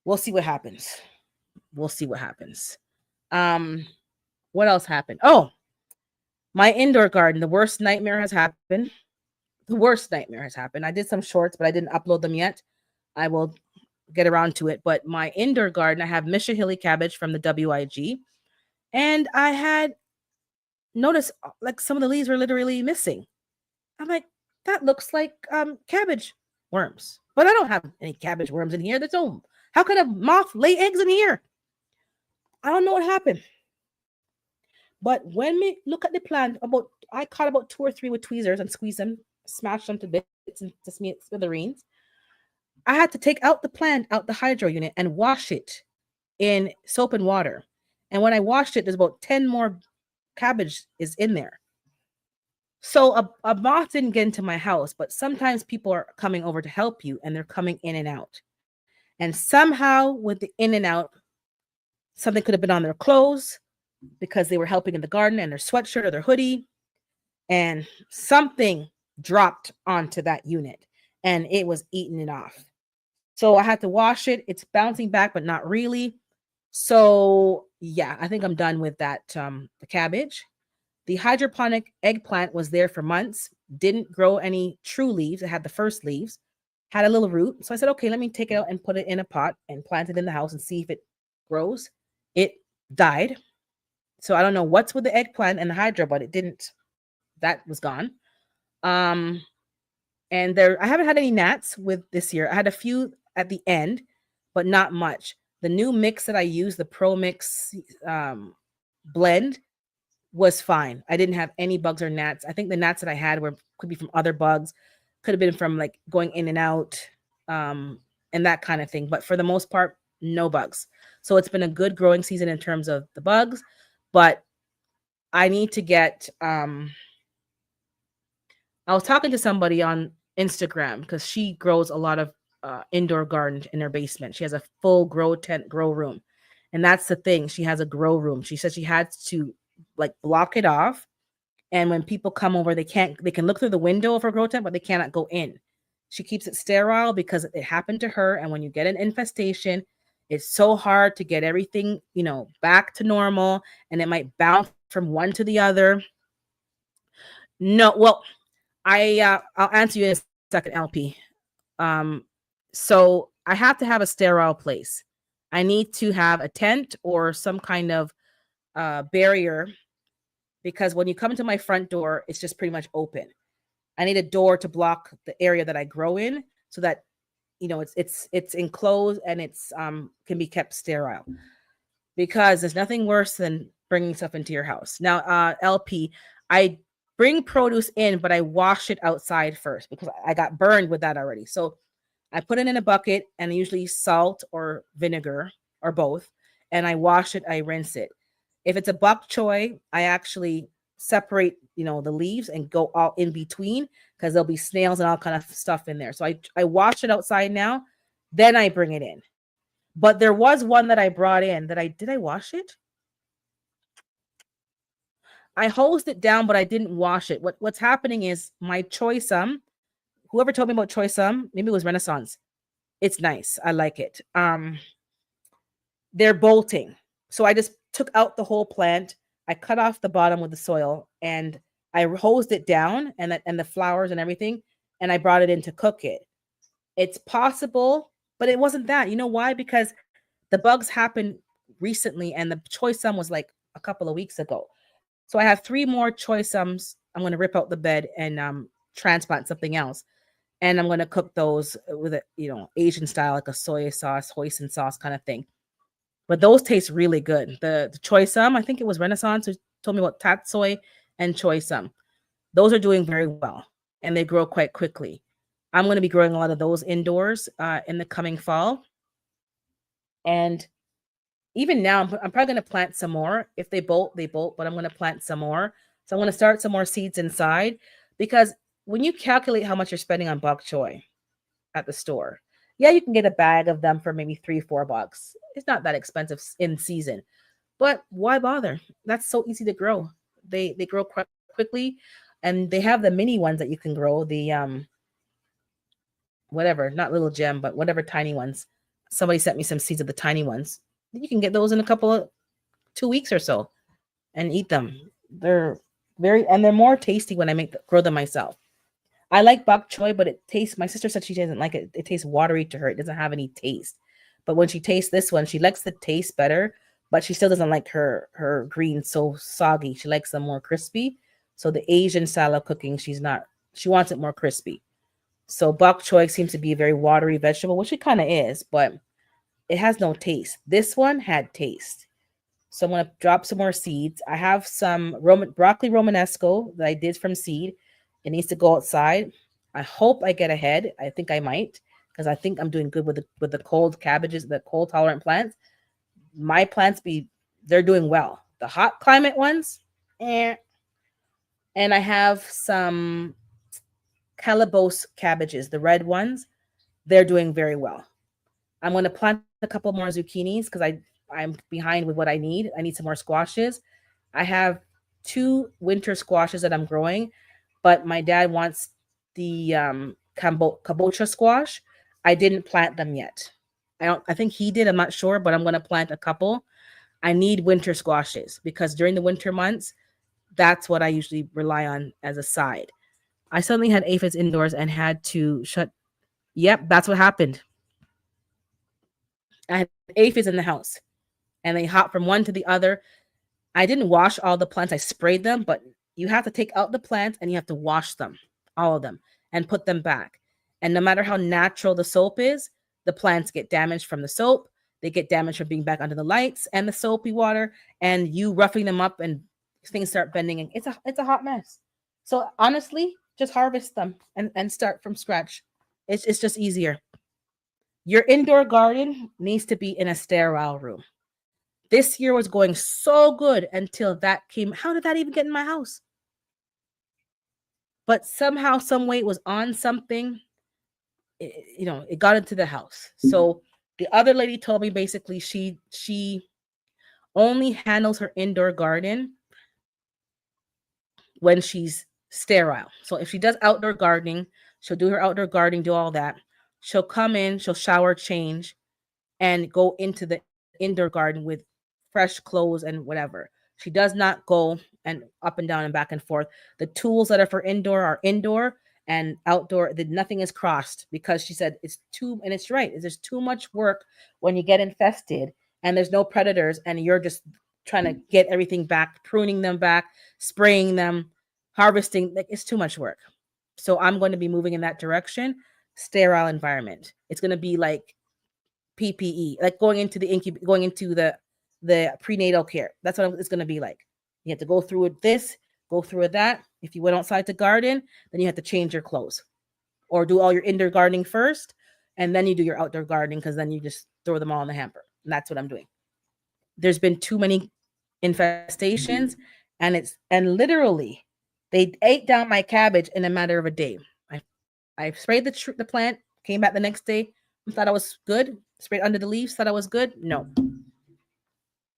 we'll see what happens. We'll see what happens. What else happened? Oh, my indoor garden. The worst nightmare has happened. The worst nightmare has happened. I did some shorts, but I didn't upload them yet. I will get around to it. But my indoor garden, I have Mission Hilly cabbage from the WIG, and I had noticed like some of the leaves were literally missing. I'm like, that looks like cabbage worms, but I don't have any cabbage worms in here. That's all. How could a moth lay eggs in here? I don't know what happened. But when we look at the plant, I caught about 2 or 3 with tweezers and squeeze them, smash them to bits and to smithereens. I had to take out the plant out the hydro unit and wash it in soap and water. And when I washed it, there's about 10 more cabbage is in there. So a moth didn't get into my house, but sometimes people are coming over to help you and they're coming in and out. And somehow with the in and out, something could have been on their clothes because they were helping in the garden, and their sweatshirt or their hoodie, and something dropped onto that unit and it was eating it off. So I had to wash it. It's bouncing back, but not really. So yeah, I think I'm done with that. The cabbage. The hydroponic eggplant was there for months, didn't grow any true leaves. It had the first leaves, had a little root. So I said, okay, let me take it out and put it in a pot and plant it in the house and see if it grows. It died. So I don't know what's with the eggplant and the hydro, but it didn't. That was gone. And I haven't had any gnats with this year. I had a few at the end, but not much. The new mix that I use, the Pro Mix blend, was fine. I didn't have any bugs or gnats. I think the gnats that I had could be from other bugs, could have been from like going in and out, and that kind of thing. But for the most part, no bugs. So it's been a good growing season in terms of the bugs, but I need to get, I was talking to somebody on Instagram because she grows a lot of indoor garden in her basement. She has a full grow room. And that's the thing. She has a grow room. She said she had to like block it off. And when people come over, they can look through the window of her grow tent, but they cannot go in. She keeps it sterile because it happened to her. And when you get an infestation, it's so hard to get everything, back to normal. And it might bounce from one to the other. No, well, I'll answer you in a second, LP. So I have to have a sterile place. I need to have a tent or some kind of barrier, because when you come to my front door, it's just pretty much open. I need a door to block the area that I grow in so that it's enclosed and it's can be kept sterile, because there's nothing worse than bringing stuff into your house. Now, LP, I bring produce in, but I wash it outside first because I got burned with that already. So I put it in a bucket and usually salt or vinegar or both. And I wash it, I rinse it. If it's a bok choy, I actually separate, the leaves and go all in between because there'll be snails and all kind of stuff in there. So I wash it outside now, then I bring it in. But there was one that I brought in that I wash it? I hosed it down, but I didn't wash it. What's happening is my choy sum, whoever told me about choy sum, maybe it was Renaissance. It's nice. I like it. They're bolting. So I just took out the whole plant. I cut off the bottom with the soil and I hosed it down and the flowers and everything. And I brought it in to cook it. It's possible, but it wasn't that. You know why? Because the bugs happened recently and the choy sum was like a couple of weeks ago. So I have 3 more choy sums. I'm going to rip out the bed and transplant something else. And I'm going to cook those with a, Asian style, like a soy sauce, hoisin sauce kind of thing. But those taste really good. The choy sum, I think it was Renaissance who told me about tatsoi and choy sum. Those are doing very well and they grow quite quickly. I'm going to be growing a lot of those indoors in the coming fall. And even now, I'm probably going to plant some more. If they bolt, they bolt, but I'm going to plant some more. So I'm going to start some more seeds inside because when you calculate how much you're spending on bok choy at the store, yeah, you can get a bag of them for maybe $3-4. It's not that expensive in season, but why bother? That's so easy to grow. They grow quite quickly, and they have the mini ones that you can grow. The whatever, not little gem, but whatever tiny ones. Somebody sent me some seeds of the tiny ones. You can get those in a couple of 2 weeks or so and eat them. They're they're more tasty when I grow them myself. I like bok choy, but it tastes. My sister said she doesn't like it. It tastes watery to her. It doesn't have any taste. But when she tastes this one, she likes the taste better. But she still doesn't like her greens so soggy. She likes them more crispy. So the Asian style of cooking, she's not. She wants it more crispy. So bok choy seems to be a very watery vegetable, which it kind of is, but it has no taste. This one had taste. So I'm going to drop some more seeds. I have some broccoli romanesco that I did from seed. It needs to go outside. I hope I get ahead. I think I might because I think I'm doing good with the cold cabbages, the cold tolerant plants. My plants they're doing well. The hot climate ones, eh. And I have some Calabose cabbages, the red ones. They're doing very well. I'm going to plant a couple more zucchinis because I'm behind with what I need. I need some more squashes. I have 2 winter squashes that I'm growing, but my dad wants the kabocha squash. I didn't plant them yet. I think he did. I'm not sure, but I'm going to plant a couple. I need winter squashes because during the winter months, that's what I usually rely on as a side. I suddenly had aphids indoors and had to shut. Yep, that's what happened. I had aphids in the house and they hop from one to the other. I didn't wash all the plants. I sprayed them, but you have to take out the plants and you have to wash them, all of them, and put them back. And no matter how natural the soap is, the plants get damaged from the soap. They get damaged from being back under the lights and the soapy water, and you roughing them up and things start bending. And it's a hot mess. So honestly, just harvest them and start from scratch. It's just easier. Your indoor garden needs to be in a sterile room. This year was going so good until that came. How did that even get in my house? But somehow, some way, it was on something. It got into the house. So the other lady told me basically she only handles her indoor garden when she's sterile. So if she does outdoor gardening, she'll do her outdoor gardening, do all that. She'll come in, she'll shower, change, and go into the indoor garden with fresh clothes and whatever. She does not go and up and down and back and forth. The tools that are for indoor are indoor and outdoor. Nothing is crossed because she said it's too, and it's right. There's too much work when you get infested and there's no predators and you're just trying to get everything back, pruning them back, spraying them, harvesting. Like, it's too much work. So I'm going to be moving in that direction. Sterile environment. It's going to be like PPE, like going into the prenatal care. That's what it's going to be like. You have to go through that, If you went outside to garden, then you have to change your clothes or do all your indoor gardening first, and then you do your outdoor gardening because then you just throw them all in the hamper. And that's what I'm doing. There's been too many infestations, and literally they ate down my cabbage in a matter of a day. I sprayed the plant, came back the next day, thought I was good, sprayed under the leaves, thought I was good. No.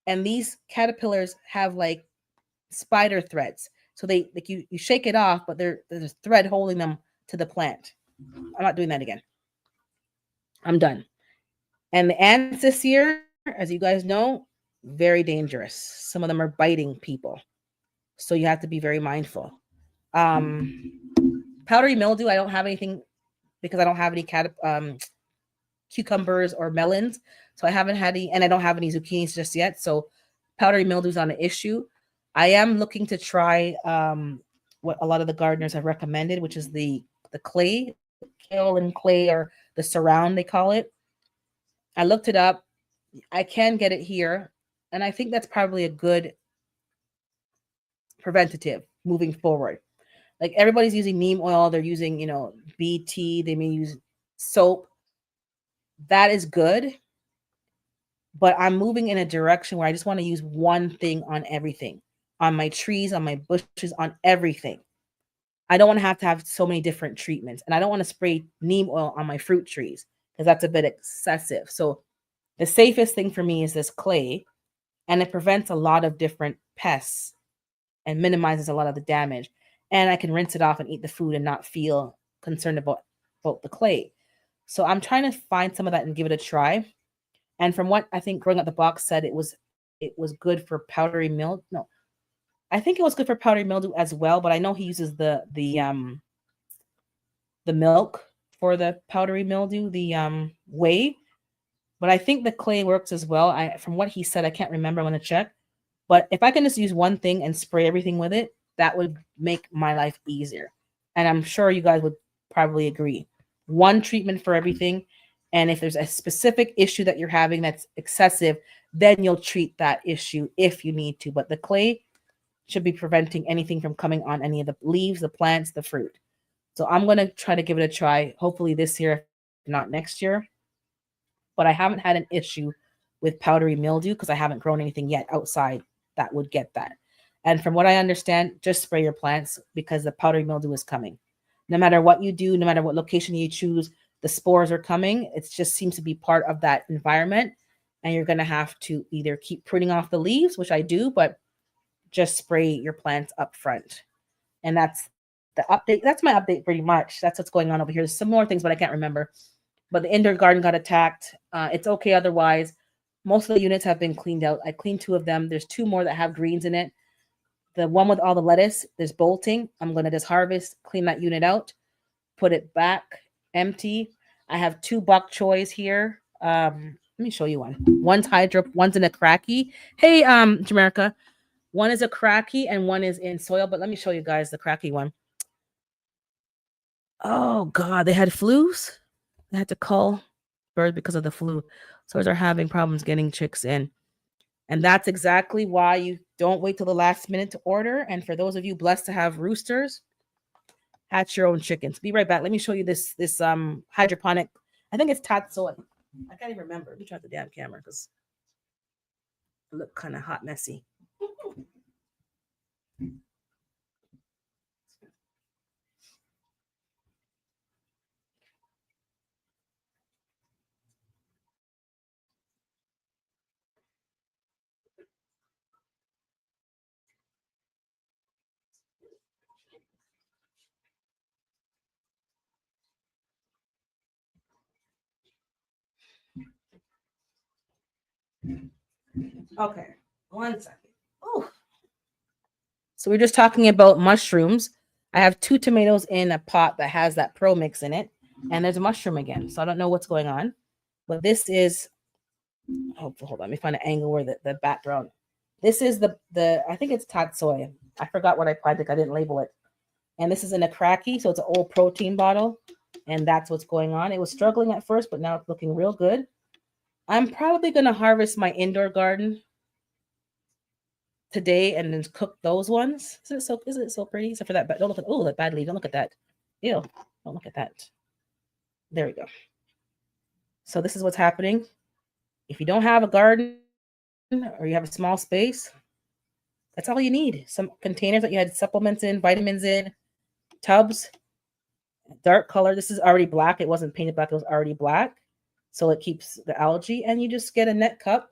And these caterpillars have like spider threads. So they like you shake it off, but there's a thread holding them to the plant. I'm not doing that again. I'm done. And the ants this year, as you guys know, very dangerous. Some of them are biting people. So you have to be very mindful. Powdery mildew, I don't have anything because I don't have any cucumbers or melons. So I haven't had any, and I don't have any zucchinis just yet. So powdery mildew is not an issue. I am looking to try what a lot of the gardeners have recommended, which is the clay, kale and clay, or the surround, they call it. I looked it up. I can get it here. And I think that's probably a good preventative moving forward. Like everybody's using neem oil. They're using, BT. They may use soap. That is good. But I'm moving in a direction where I just want to use one thing on everything, on my trees, on my bushes, on everything. I don't want to have so many different treatments. And I don't want to spray neem oil on my fruit trees because that's a bit excessive. So the safest thing for me is this clay, and it prevents a lot of different pests and minimizes a lot of the damage. And I can rinse it off and eat the food and not feel concerned about the clay. So I'm trying to find some of that and give it a try. And from what I think Growing Up the Box said, it was good for powdery mildew. No, I think it was good for powdery mildew as well. But I know he uses the milk for the powdery mildew, the whey. But I think the clay works as well. From what he said, I can't remember. I'm going to check. But if I can just use one thing and spray everything with it, that would make my life easier. And I'm sure you guys would probably agree. One treatment for everything. And if there's a specific issue that you're having that's excessive, then you'll treat that issue if you need to. But the clay should be preventing anything from coming on any of the leaves, the plants, the fruit. So I'm going to try to give it a try, hopefully this year, if not next year. But I haven't had an issue with powdery mildew because I haven't grown anything yet outside that would get that. And from what I understand, just spray your plants because the powdery mildew is coming. No matter what you do, no matter what location you choose, the spores are coming. It just seems to be part of that environment. And you're going to have to either keep pruning off the leaves, which I do, but just spray your plants up front. And that's the update. That's my update pretty much. That's what's going on over here. There's some more things, but I can't remember. But the indoor garden got attacked. It's okay otherwise. Most of the units have been cleaned out. I cleaned 2 of them. There's 2 more that have greens in it. The one with all the lettuce, there's bolting. I'm going to just harvest, clean that unit out, put it back empty. I have 2 bok choys here. Let me show you one. One's hydro, one's in a cracky. Hey, Jamaica. One is a cracky and one is in soil. But let me show you guys the cracky one. Oh, God. They had flus. They had to cull birds because of the flu. So they're having problems getting chicks in. And that's exactly why you don't wait till the last minute to order. And for those of you blessed to have roosters, hatch your own chickens. Be right back. Let me show you this hydroponic. I think it's tatsoi. I can't even remember. Let me try the damn camera because it looked kind of hot, messy. Okay, 1 second. Oh, so we're just talking about mushrooms. I have 2 tomatoes in a pot that has that pro mix in it, and there's a mushroom again. So I don't know what's going on, but this is. Hold on, let me find an angle where the background. This is the I think it's tatsoi. I forgot what I planted. I didn't label it. And this is in a cracky, so it's an old protein bottle, and that's what's going on. It was struggling at first, but now it's looking real good. I'm probably going to harvest my indoor garden today and then cook those ones. Isn't it so pretty? Except for that, don't look at, oh, that bad leaf. Don't look at that. Ew, don't look at that. There we go. So this is what's happening. If you don't have a garden or you have a small space, that's all you need. Some containers that you had supplements in, vitamins in, tubs, dark color. This is already black. It wasn't painted black. It was already black. So it keeps the algae. And you just get a net cup.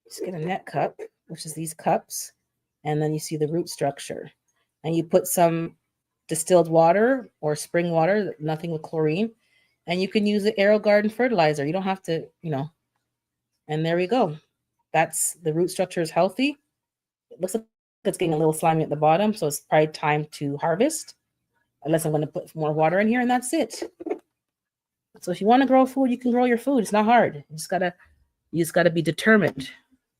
Just get a net cup, which is these cups. And then you see the root structure. And you put some distilled water or spring water, nothing with chlorine. And you can use the Aero Garden fertilizer. You don't have to, and there we go. That's the root structure is healthy. It looks like it's getting a little slimy at the bottom, so it's probably time to harvest. Unless I'm going to put more water in here, and that's it. So if you want to grow food, you can grow your food. It's not hard. You just gotta be determined.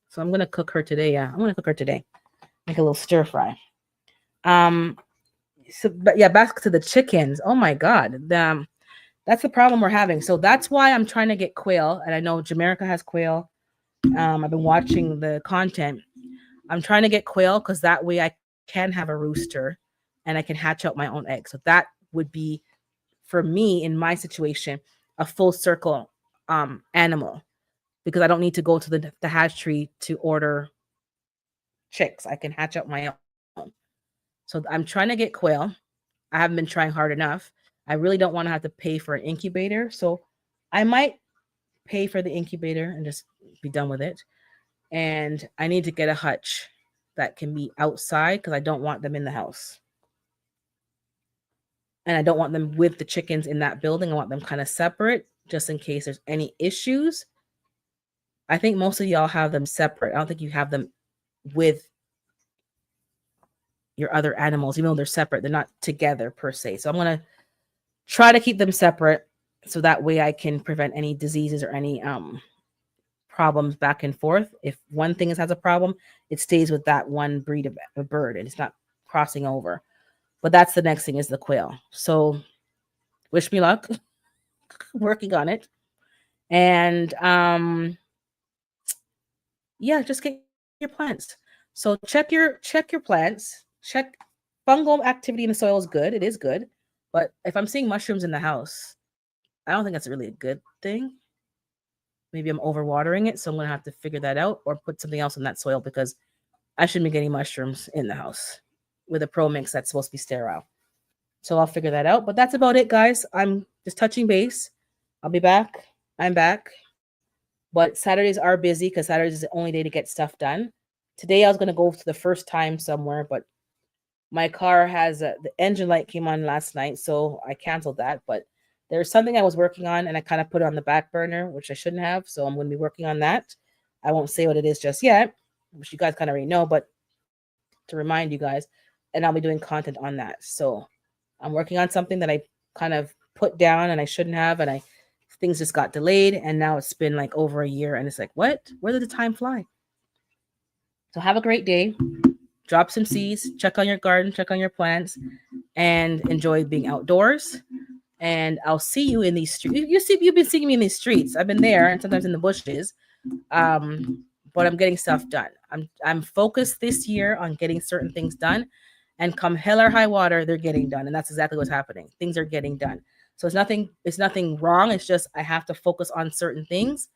So I'm gonna cook her today. Yeah, I'm gonna cook her today. Make a little stir fry. But yeah, back to the chickens. Oh my God, that's the problem we're having. So that's why I'm trying to get quail, and I know Jamaica has quail. I've been watching the content. I'm trying to get quail because that way I can have a rooster and I can hatch out my own eggs. So that would be, for me, in my situation, a full circle animal, because I don't need to go to the hatchery to order chicks. I can hatch out my own. So I'm trying to get quail. I haven't been trying hard enough. I really don't want to have to pay for an incubator. So I might pay for the incubator and just be done with it. And I need to get a hutch that can be outside because I don't want them in the house. And I don't want them with the chickens in that building. I want them kind of separate just in case there's any issues. I think most of y'all have them separate. I don't think you have them with your other animals, even though they're separate. They're not together per se. So I'm going to try to keep them separate so that way I can prevent any diseases or any problems back and forth. If one thing has a problem, it stays with that one breed of a bird and it's not crossing over. But that's the next thing, is the quail. So wish me luck working on it. And yeah, just get your plants. So check your plants. Check fungal activity in the soil is good. It is good. But if I'm seeing mushrooms in the house, I don't think that's really a good thing. Maybe I'm overwatering it, so I'm going to have to figure that out or put something else in that soil, because I shouldn't be getting mushrooms in the house with a pro mix that's supposed to be sterile. So I'll figure that out. But that's about it, guys. I'm just touching base. I'll be back. I'm back. But Saturdays are busy because Saturdays is the only day to get stuff done. Today I was going to go for the first time somewhere, but my car has the engine light came on last night, so I canceled that. But there's something I was working on, and I kind of put it on the back burner, which I shouldn't have. So I'm going to be working on that. I won't say what it is just yet, which you guys kind of already know, but to remind you guys, and I'll be doing content on that. So I'm working on something that I kind of put down and I shouldn't have, and things just got delayed, and now it's been like over a year, and it's like, what? Where did the time fly? So have a great day. Drop some seeds, check on your garden, check on your plants, and enjoy being outdoors. And I'll see you in these streets. You've been seeing me in these streets. I've been there and sometimes in the bushes. But I'm getting stuff done. I'm focused this year on getting certain things done. And come hell or high water, they're getting done. And that's exactly what's happening. Things are getting done. So it's nothing wrong. It's just I have to focus on certain things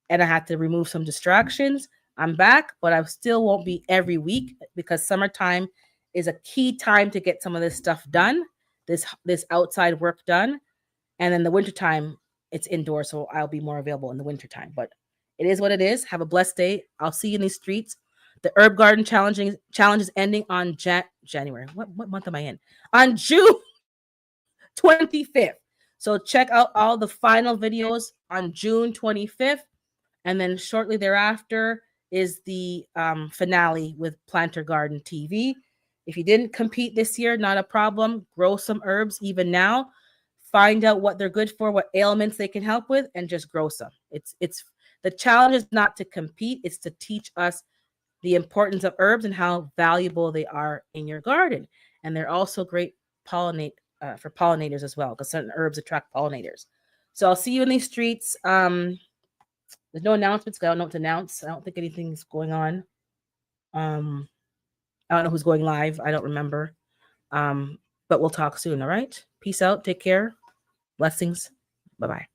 and I have to remove some distractions. I'm back, but I still won't be every week because summertime is a key time to get some of this stuff done, this outside work done. And then the wintertime, it's indoors, so I'll be more available in the wintertime. But it is what it is. Have a blessed day. I'll see you in these streets. The Herb Garden challenge is ending on January. What month am I in? On June 25th. So check out all the final videos on June 25th. And then shortly thereafter is the finale with Planter Garden TV. If you didn't compete this year, not a problem. Grow some herbs even now. Find out what they're good for, what ailments they can help with, and just grow some. It's the challenge is not to compete, it's to teach us the importance of herbs and how valuable they are in your garden. And they're also great for pollinators as well, because certain herbs attract pollinators. So I'll see you in these streets. There's no announcements. I don't know what to announce. I don't think anything's going on. I don't know who's going live. I don't remember. But we'll talk soon. All right. Peace out. Take care. Blessings. Bye bye.